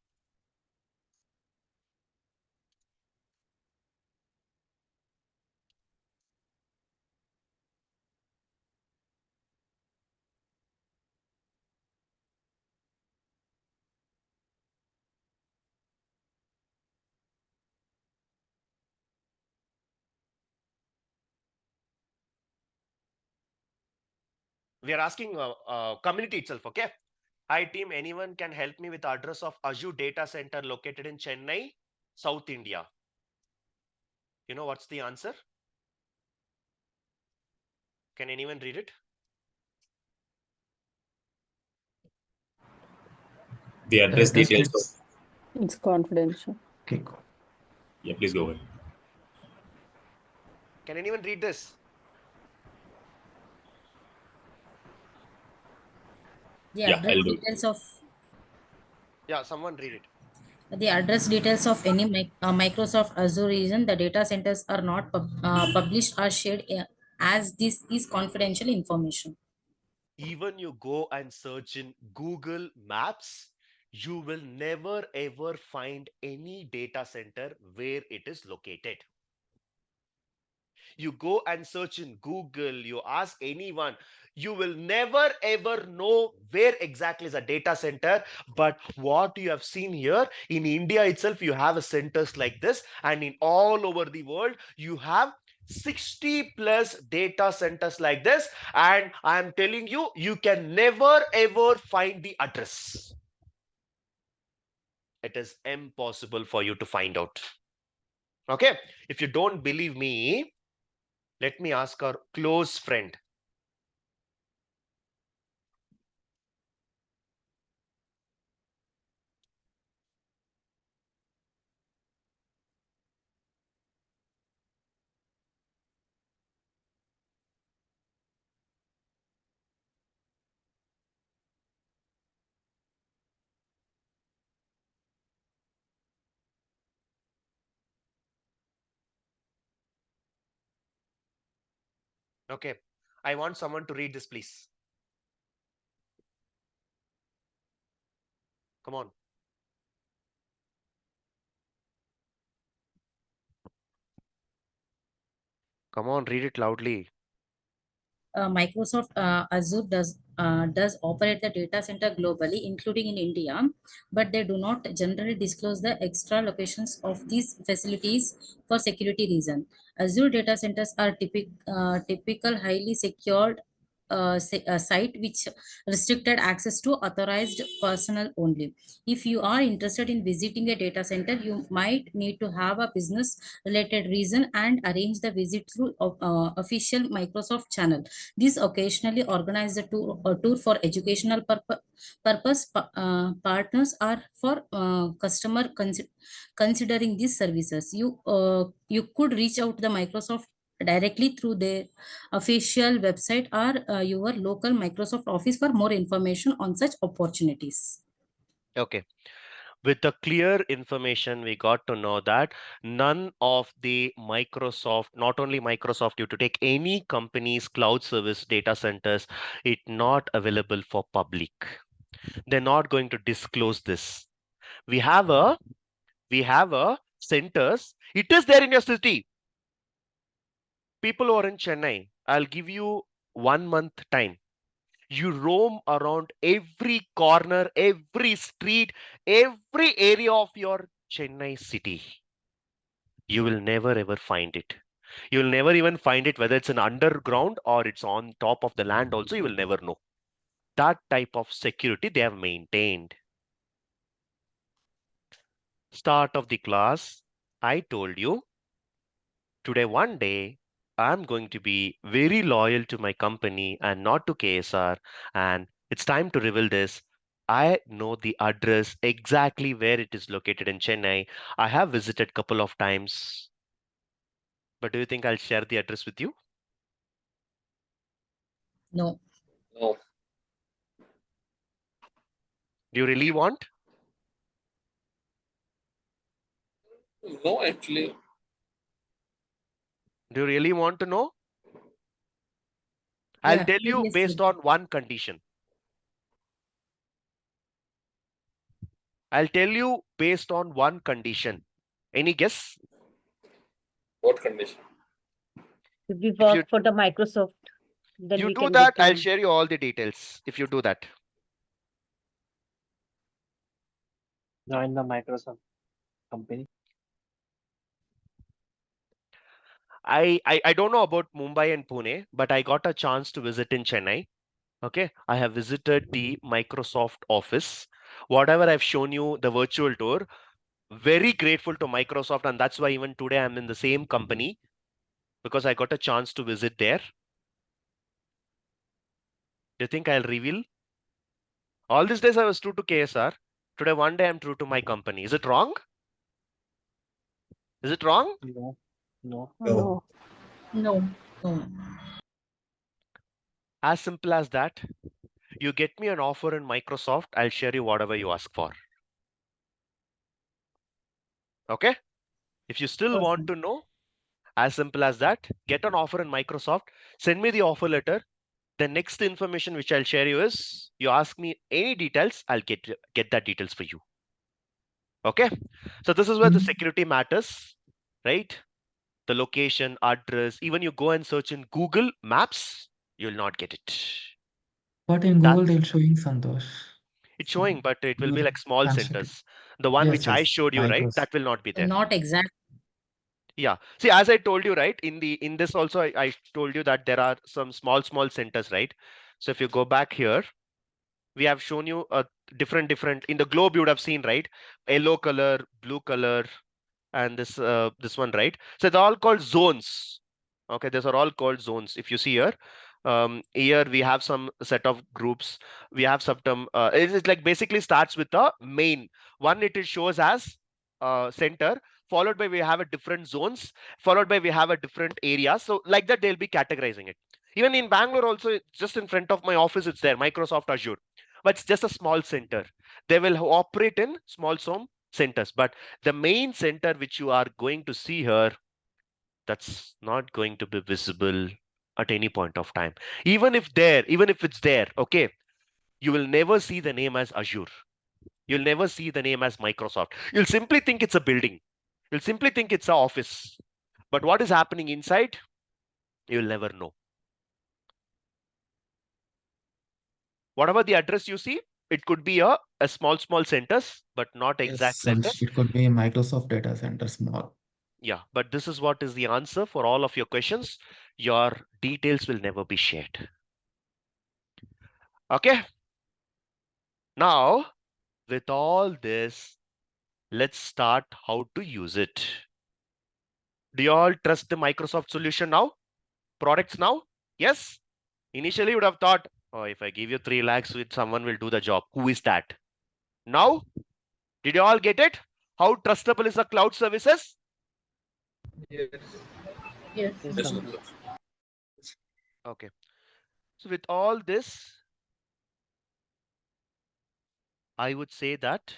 We are asking community itself. Okay. Hi team, anyone can help me with the address of Azure Data Center located in Chennai, South India? You know what's the answer? Can anyone read it? The address Address details. details. It's confidential. Okay, cool. Yeah, please go ahead. Can anyone read this? The Yeah, address I'll do it. details of Yeah, someone read it. the address details of any Microsoft Azure region, the data centers are not published or shared as this is confidential information. Even you go and search in Google Maps, you will never ever find any data center where it is located. You go and search in Google, you ask anyone, you will never ever know where exactly is a data center. But what you have seen here in India itself, you have a centers like this, and in all over the world, you have 60 plus data centers like this. And I am telling you, you can never ever find the address. It is impossible for you to find out. Okay. If you don't believe me, let me ask our close friend. Okay. I want someone to read this, please. Come on. Come on, read it loudly. Microsoft Azure does operate the data center globally, including in India, but they do not generally disclose the extra locations of these facilities for security reasons. Azure data centers are typical highly secured site which restricted access to authorized personnel only. If you are interested in visiting a data center, you might need to have a business related reason and arrange the visit through official Microsoft channel. This occasionally organize a tour for educational purpose. Partners are for customer considering these services. You could reach out to the Microsoft directly through their official website or your local Microsoft office for more information on such opportunities. Okay. With the clear information, we got to know that none of the Microsoft, not only Microsoft, you to take any company's cloud service data centers, it not available for public. They're not going to disclose this. We have a centers. It is there in your city. People who are in Chennai, I'll give you 1 month time. You roam around every corner, every street, every area of your Chennai city. You will never ever find it. You will never even find it whether it's an underground or it's on top of the land also, you will never know. That type of security they have maintained. Start of the class, I told you, today one day, I'm going to be very loyal to my company and not to KSR. And it's time to reveal this. I know the address exactly where it is located in Chennai. I have visited couple of times. But do you think I'll share the address with you? No. No. Do you really want? No, actually. Do you really want to know? I'll Yeah, tell you seriously. based on one condition. I'll tell you based on one condition. Any guess? What condition? If we If you, work for the Microsoft, then you we do can that, get I'll in. share you all the details if you do that. Join the Microsoft company. I don't know about Mumbai and Pune, but I got a chance to visit in Chennai. Okay, I have visited the Microsoft Office. Whatever I've shown you, the virtual tour, very grateful to Microsoft, and that's why even today I'm in the same company because I got a chance to visit there. Do you think I'll reveal? All these days I was true to KSR. Today, one day I'm true to my company. Is it wrong? Is it wrong? No. No. No. No. No. As simple as that. You get me an offer in Microsoft, I'll share you whatever you ask for. Okay? If you still want to know, as simple as that, get an offer in Microsoft, send me the offer letter. The next information which I'll share you is, you ask me any details, I'll get that details for you. Okay? So this is where the security matters, right? The location, address, even you go and search in Google Maps, you'll not get it. But in Google, That's they're showing Santosh. it's showing, but it will be like small Consider. centers. The one Yes, which I yes. showed you, right? Micros. That will not be there. Not exact. Yeah. See, as I told you, right, in this also, I told you that there are some small centers, right? So if you go back here, we have shown you a different in the globe you would have seen, right? Yellow color, blue color, and this one, right? So they're all called zones. Okay, these are all called zones. If you see here, here we have some set of groups. We have some it's like basically starts with the main one. It shows as center, followed by we have a different zones, followed by we have a different area. So like that they'll be categorizing it. Even in Bangalore also, just in front of my office, it's there, Microsoft Azure, but it's just a small center. They will operate in small centers, but the main center which you are going to see here, that's not going to be visible at any point of time. Even if it's there, okay, you will never see the name as Azure. You'll never see the name as Microsoft. You'll simply think it's a building. You'll simply think it's an office. But what is happening inside, you'll never know. Whatever the address you see, it could be a small centers, but not exact Yes, centers. it could be a Microsoft data center small. Yeah, but this is what is the answer for all of your questions. Your details will never be shared. Okay. Now, with all this, let's start how to use it. Do you all trust the Microsoft solution now? Products now? Yes? Initially, you would have thought, oh, if I give you 3 lakhs, someone will do the job. Who is that? Now, did you all get it? How trustable is the cloud services? Yes. Yes. Yes, Yes, Santosh. Santosh. Okay. So with all this, I would say that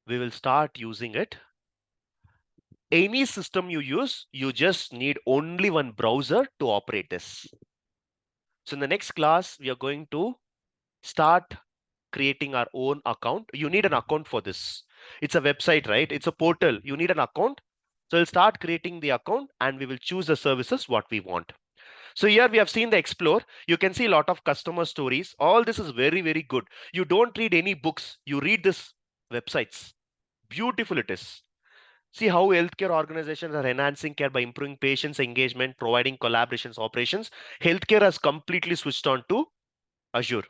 we will start using it. Any system you use, you just need only one browser to operate this. So in the next class, we are going to start creating our own account. You need an account for this. It's a website, right? It's a portal. You need an account. So we'll start creating the account and we will choose the services what we want. So here we have seen the explore. You can see a lot of customer stories. All this is very, very good. You don't read any books. You read this websites. Beautiful it is. See how healthcare organizations are enhancing care by improving patients' engagement, providing collaborations, operations. Healthcare has completely switched on to Azure.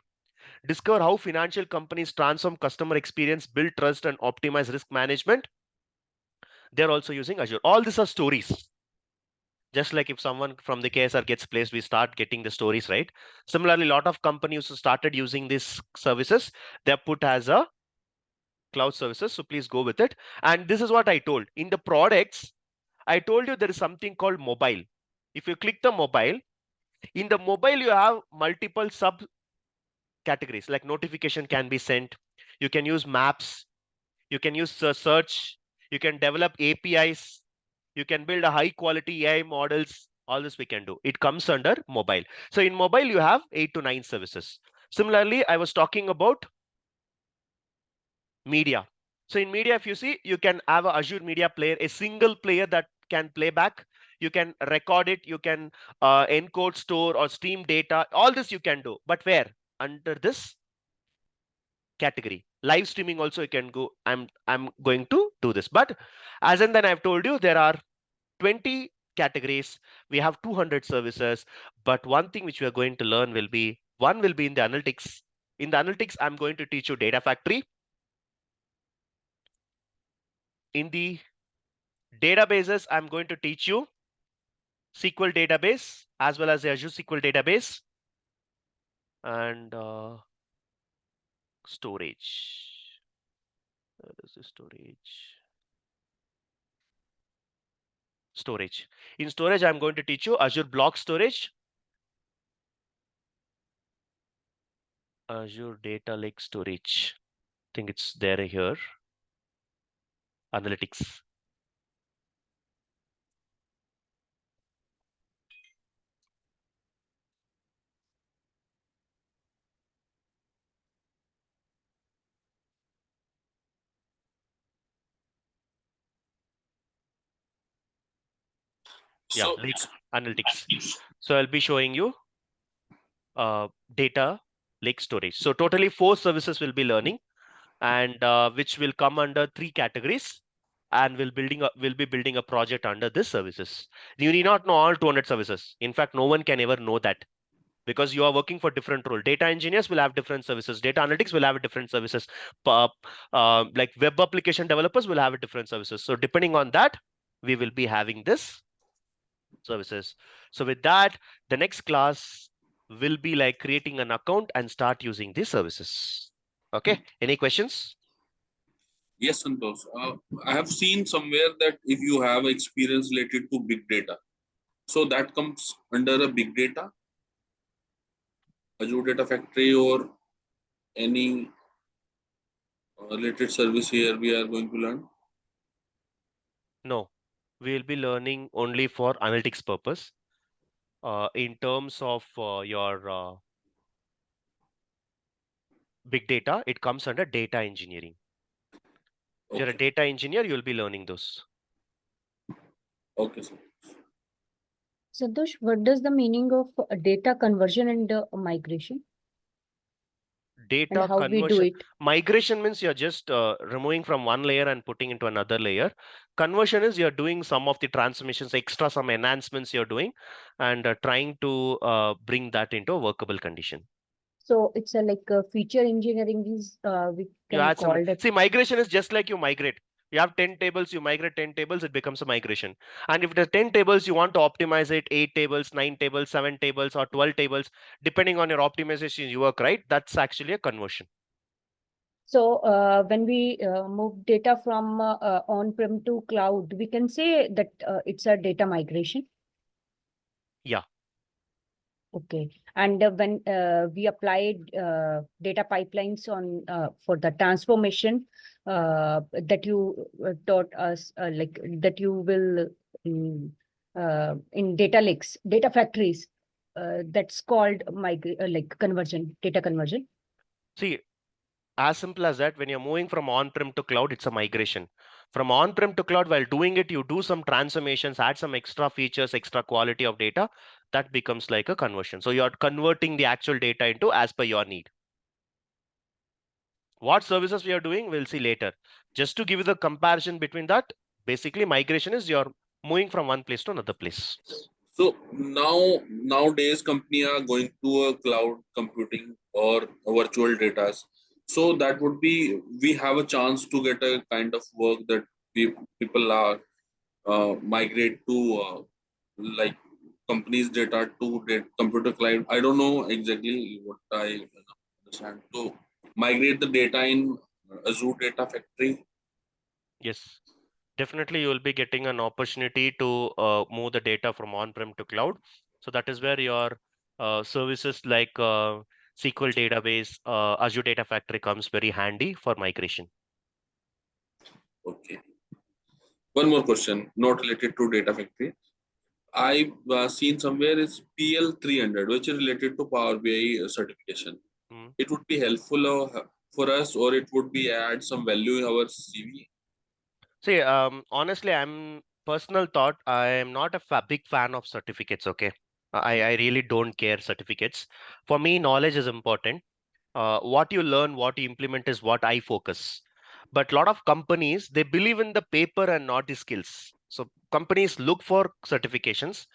Discover how financial companies transform customer experience, build trust, and optimize risk management. They're also using Azure. All these are stories. Just like if someone from the KSR gets placed, we start getting the stories, right? Similarly, a lot of companies who started using these services, they're put as a cloud services. So please go with it. And this is what I told. In the products, I told you there is something called mobile. If you click the mobile, in the mobile, you have multiple sub categories, like notification can be sent. You can use maps. You can use search. You can develop APIs. You can build a high quality AI models. All this we can do. It comes under mobile. So in mobile, you have 8 to 9 services. Similarly, I was talking about media. So in media, if you see, you can have a Azure Media Player, a single player that can play back. You can record it. You can encode, store, or stream data. All this you can do. But where? Under this category. Live streaming also you can go. I'm going to do this. But as and then I've told you, there are 20 categories. We have 200 services. But one thing which we are going to learn will be, one will be in the analytics. In the analytics, I'm going to teach you Data Factory. In the databases, I'm going to teach you SQL database as well as the Azure SQL database and storage. Where is the storage? Storage. In storage, I'm going to teach you Azure Block Storage, Azure Data Lake Storage. I think it's there here. Analytics. Yeah, So, Lake Analytics. So I'll be showing you data lake storage. So totally 4 services we'll be learning, and which will come under 3 categories, and we'll be building a project under this services. You need not know all 200 services. In fact, no one can ever know that, because you are working for different role. Data engineers will have different services. Data analytics will have different services. Like web application developers will have different services. So depending on that, we will be having this services. So with that, the next class will be like creating an account and start using these services. Okay, any questions? yes, Santosh. I have seen somewhere that if you have experience related to big data, so that comes under a big data, Azure Data Factory, or any related service here we are going to learn. No, we will be learning only for analytics purpose. In terms of your big data, it comes under data engineering. You're a Okay. data engineer, you'll be learning those. Okay, sir. Santosh, what does the meaning of data conversion and migration, and Data how we do conversion. it? Migration means you're just removing from one layer and putting into another layer. Conversion is you're doing some of the transformations, extra some enhancements you're doing, and trying to bring that into a workable condition. So it's a like a feature engineering is we You can add some. call that. See, migration is just like you migrate. You have 10 tables, you migrate 10 tables, it becomes a migration. And if there's 10 tables, you want to optimize it, 8 tables, 9 tables, 7 tables, or 12 tables, depending on your optimization you work, right? That's actually a conversion. So when we move data from on-prem to cloud, we can say that it's a data migration. Yeah. Okay. And when we applied data pipelines on for the transformation that you taught us, like that you will in data lakes, data factories, that's called like conversion, data conversion. See, as simple as that, when you're moving from on-prem to cloud, it's a migration. From on-prem to cloud, while doing it, you do some transformations, add some extra features, extra quality of data, that becomes like a conversion. So you're converting the actual data into as per your need. What services we are doing, we'll see later. Just to give you the comparison between that, basically migration is you're moving from one place to another place. So nowadays company are going to a cloud computing or virtual data. So that would be, we have a chance to get a kind of work that people are migrate to like companies data to computer cloud. I don't know exactly what I understand. So migrate the data in Azure Data Factory. Yes, definitely you will be getting an opportunity to move the data from on-prem to cloud. So that is where your services like SQL database, Azure Data Factory comes very handy for migration. Okay. One more question, not related to Data Factory. I've seen somewhere is PL 300, which is related to Power BI certification. Mm. It would be helpful for us, or it would be add some value in our CV. See, honestly, I'm personal thought. I am not a big fan of certificates. Okay, I really don't care certificates. For me, knowledge is important. What you learn, what you implement is what I focus. But a lot of companies, they believe in the paper and not the skills. So companies look for certifications.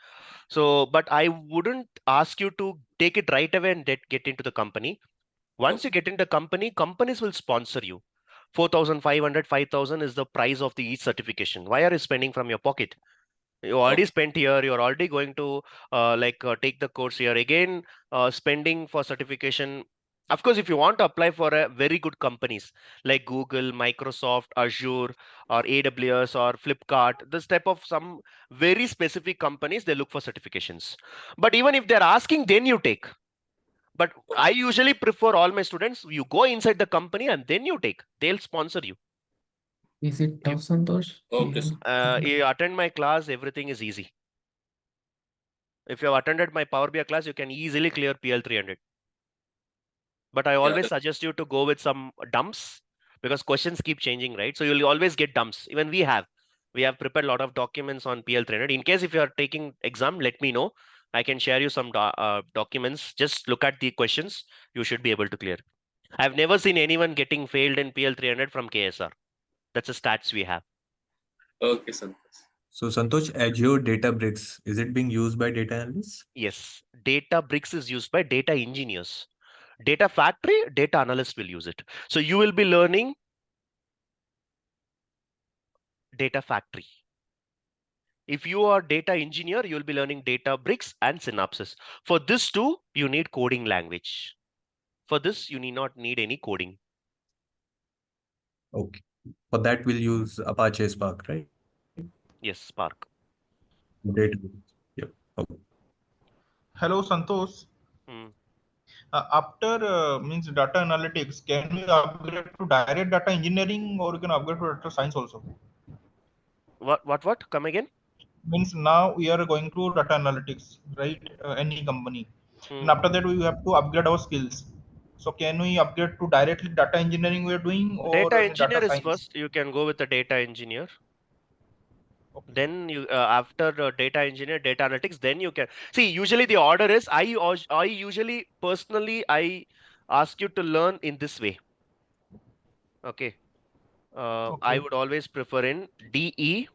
So, but I wouldn't ask you to take it right away and get into the company. Once you get into the company, companies will sponsor you. 4,500, 5,000 is the price of the each certification. Why are you spending from your pocket? You already spent here, you're already going to take the course here. Again, spending for certification. Of course, if you want to apply for a very good companies like Google, Microsoft, Azure, or AWS or Flipkart, this type of some very specific companies, they look for certifications. But even if they're asking, then you take. But I usually prefer all my students, you go inside the company and then you take. They'll sponsor you. Is it tough, Santosh? Okay, sir. You attend my class, everything is easy. If you have attended my Power BI class, you can easily clear PL 300. But I always suggest you to go with some dumps because questions keep changing, right? So you'll always get dumps. Even we have prepared a lot of documents on PL 300. In case if you are taking exam, let me know. I can share you some documents. Just look at the questions. You should be able to clear. I've never seen anyone getting failed in PL 300 from KSR. That's the stats we have. Okay, Santosh. So Santosh, Azure Databricks, is it being used by data analysts? Yes, Databricks is used by data engineers. Data Factory, data analyst will use it. So you will be learning Data Factory. If you are data engineer, you will be learning Databricks and Synapses. For this too, you need coding language. For this, you need not need any coding. Okay. For that, we'll use Apache Spark, right? Yes, Spark. Databricks. Yep. Okay. Hello, Santosh. Hmm. After means data analytics, can we upgrade to direct data engineering or you can upgrade to data science also? What? Come again? Means now we are going to data analytics, right? Any company. And after that, we have to upgrade our skills. So can we upgrade to directly data engineering we are doing or Data any engineer data is science? first. You can go with the data engineer. Okay. Then you after data engineer, data analytics, then you can see. Usually the order is I usually personally I ask you to learn in this way. Okay. I Okay. would always prefer in DE,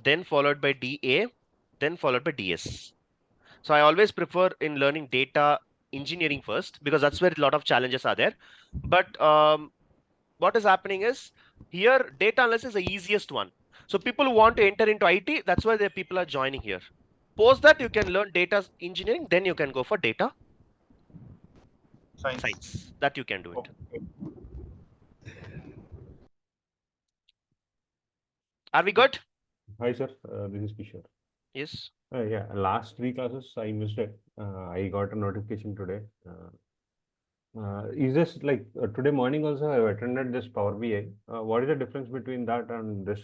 then followed by DA, then followed by DS. So I always prefer in learning data engineering first because that's where a lot of challenges are there. But what is happening is here data analysis is the easiest one. So people who want to enter into IT, that's why the people are joining here. Post that you can learn data engineering, then you can go for data Science. science. That you can do it. Okay. Are we good? Hi, sir. This is Kishore. Yes. Yeah, last 3 classes I missed it. I got a notification today. Is this like today morning also I've attended this Power BI. What is the difference between that and this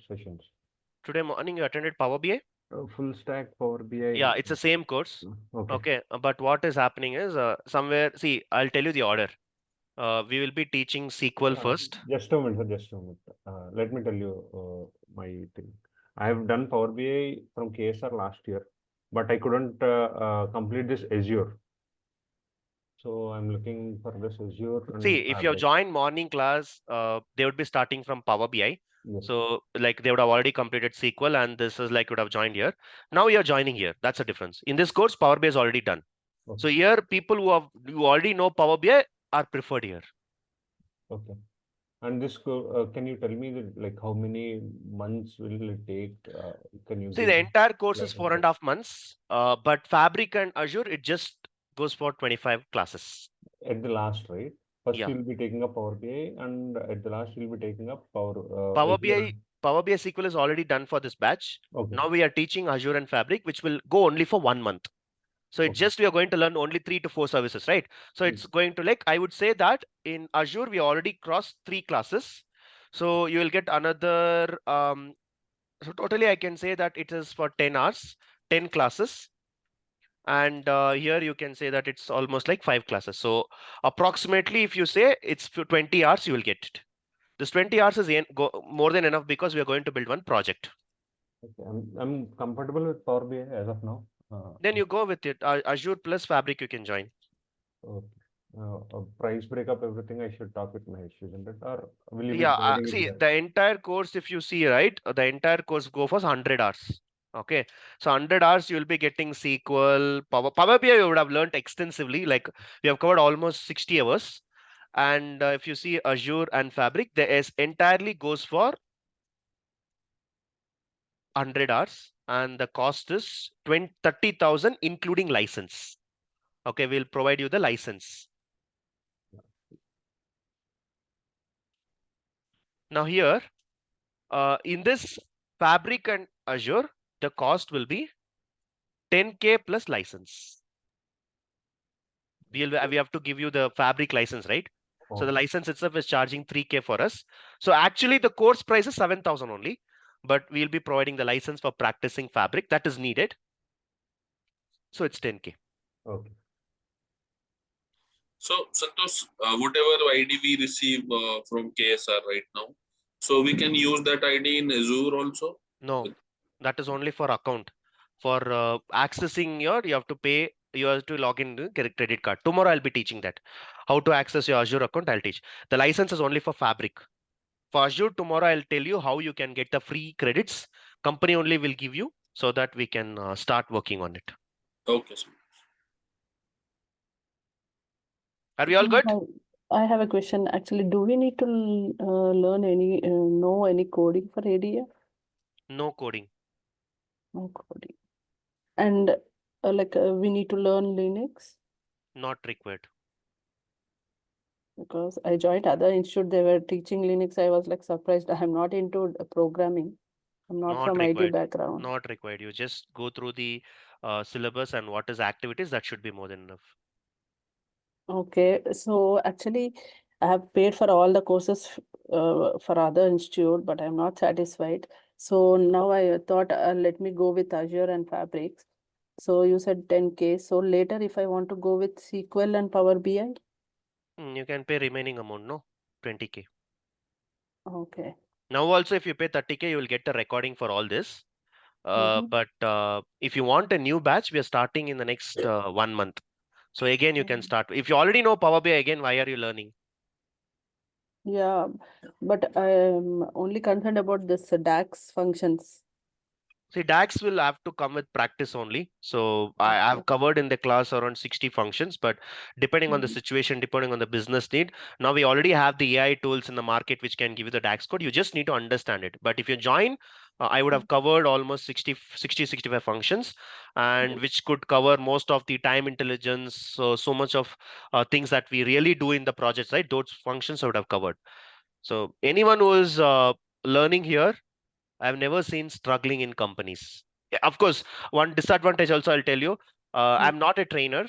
sessions? Today morning you attended Power BI? Full stack Power BI. Yeah, it's the same course. Okay. Okay, but what is happening is somewhere, see, I'll tell you the order. We will be teaching SQL first. Just a minute, sir. Just a minute. Let me tell you my thing. I have done Power BI from KSR last year, but I couldn't complete this Azure. So I'm looking for this Azure. See, if you have joined morning class, they would be starting from Power BI. Yes. So like they would have already completed SQL and this is like you would have joined here. Now you're joining here. That's the difference. In this course, Power BI is already done. Okay. So here people who already know Power BI are preferred here. Okay. And this, can you tell me that, like how many months will it take? Can you See, give the entire course is like 4.5 months, but Fabric and Azure, it just goes for 25 classes. at the last, right? First Yeah. you'll be taking up Power BI, and at the last you'll be taking up Power BI SQL is already done for this batch. Okay. Now we are teaching Azure and Fabric, which will go only for 1 month. So it's just we are going to learn only 3 to 4 services, right? So it's going to like I would say that in Azure we already crossed 3 classes. So you will get another so totally I can say that it is for 10 hours, 10 classes. And here you can say that it's almost like 5 classes. So approximately if you say it's for 20 hours, you will get it. This 20 hours is more than enough because we are going to build one project. Okay. I'm comfortable with Power BI as of now. Then you go with it. Azure plus Fabric you can join. Okay. price breakup, everything I should talk with Mahesh, isn't it? Or will you be Yeah, providing it see, there? the entire course, if you see, right, the entire course go for 100 hours. Okay, so 100 hours you'll be getting SQL, Power BI you would have learned extensively, like we have covered almost 60 hours. And if you see Azure and Fabric, the is entirely goes for 100 hours, and the cost is 30,000 including license. Okay, we'll provide you the license. Now here, in this Fabric and Azure, the cost will be 10K plus license. We have to give you the Fabric license, right? So the license itself is charging 3K for us. So actually the course price is 7,000 only, but we'll be providing the license for practicing Fabric that is needed. So it's 10K. Okay. So Santosh, whatever ID we receive from KSR right now, so we can use that ID in Azure also? No, that is only for account. For accessing you have to pay, you have to log in to get a credit card. Tomorrow I'll be teaching that. How to access your Azure account, I'll teach. The license is only for Fabric. For Azure, tomorrow I'll tell you how you can get the free credits. Company only will give you so that we can start working on it. Okay, sir. Are we all good? I have a question. Actually, do we need to learn any, know any coding for ADF? No coding. No coding. And we need to learn Linux? Not required. Because I joined other institute, they were teaching Linux. I was like surprised. I'm not into programming. I'm not from IT background. Not required. You just go through the syllabus and what is activities, that should be more than enough. Okay, so actually I have paid for all the courses for other institute, but I'm not satisfied. So now I thought let me go with Azure and Fabric. So you said 10K. So later if I want to go with SQL and Power BI? You can pay remaining amount, no? 20K. Okay. Now also if you pay 30K, you will get the recording for all this. But if you want a new batch, we are starting in the next 1 month. So again, you can start. If you already know Power BI, again, why are you learning? Yeah, but I'm only concerned about this DAX functions. See, DAX will have to come with practice only. So I have covered in the class around 60 functions, but depending on the situation, depending on the business need, now we already have the AI tools in the market which can give you the DAX code. You just need to understand it. But if you join, I would have covered almost 65 functions, and which could cover most of the time intelligence. So much of things that we really do in the projects, right? Those functions I would have covered. So anyone who is learning here, I've never seen struggling in companies. Of course, one disadvantage also I'll tell you. I'm not a trainer.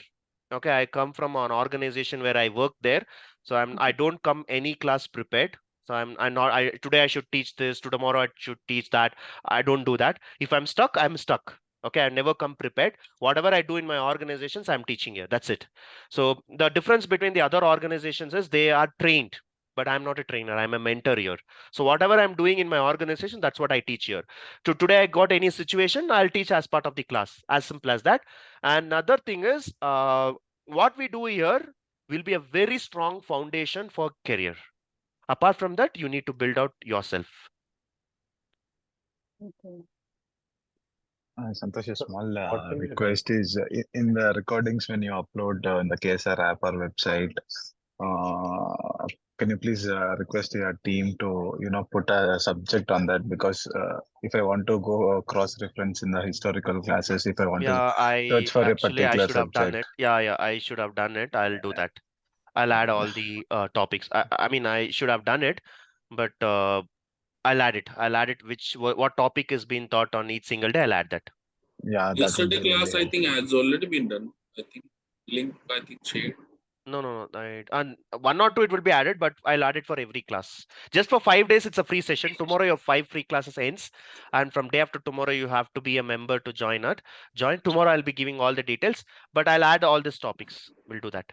Okay, I come from an organization where I work there, so I don't come any class prepared. So I'm not. Today I should teach this. Tomorrow I should teach that. I don't do that. If I'm stuck, I'm stuck. Okay, I never come prepared. Whatever I do in my organizations, I'm teaching here. That's it. So the difference between the other organizations is they are trained, but I'm not a trainer. I'm a mentor here. So whatever I'm doing in my organization, that's what I teach here. So today I got any situation, I'll teach as part of the class, as simple as that. And another thing is, what we do here will be a very strong foundation for career. Apart from that, you need to build out yourself. Okay. Santosh, a small request is in the recordings when you upload in the KSR app or website, can you please request your team to put a subject on that, because if I want to go cross reference in the historical classes, if I want to search for a particular should have done subject. it. Yeah, I should have done it. I'll do that. I'll add all the topics. I mean, I should have done it, but I'll add it. What topic is being taught on each single day. I'll add that. Yeah, yesterday class I think has already been done. I think link shared. No. And 1 or 2 it will be added, but I'll add it for every class. Just for 5 days, it's a free session. Tomorrow your 5 free classes ends, and from day after tomorrow you have to be a member to join it. Tomorrow I'll be giving all the details, but I'll add all these topics. We'll do that.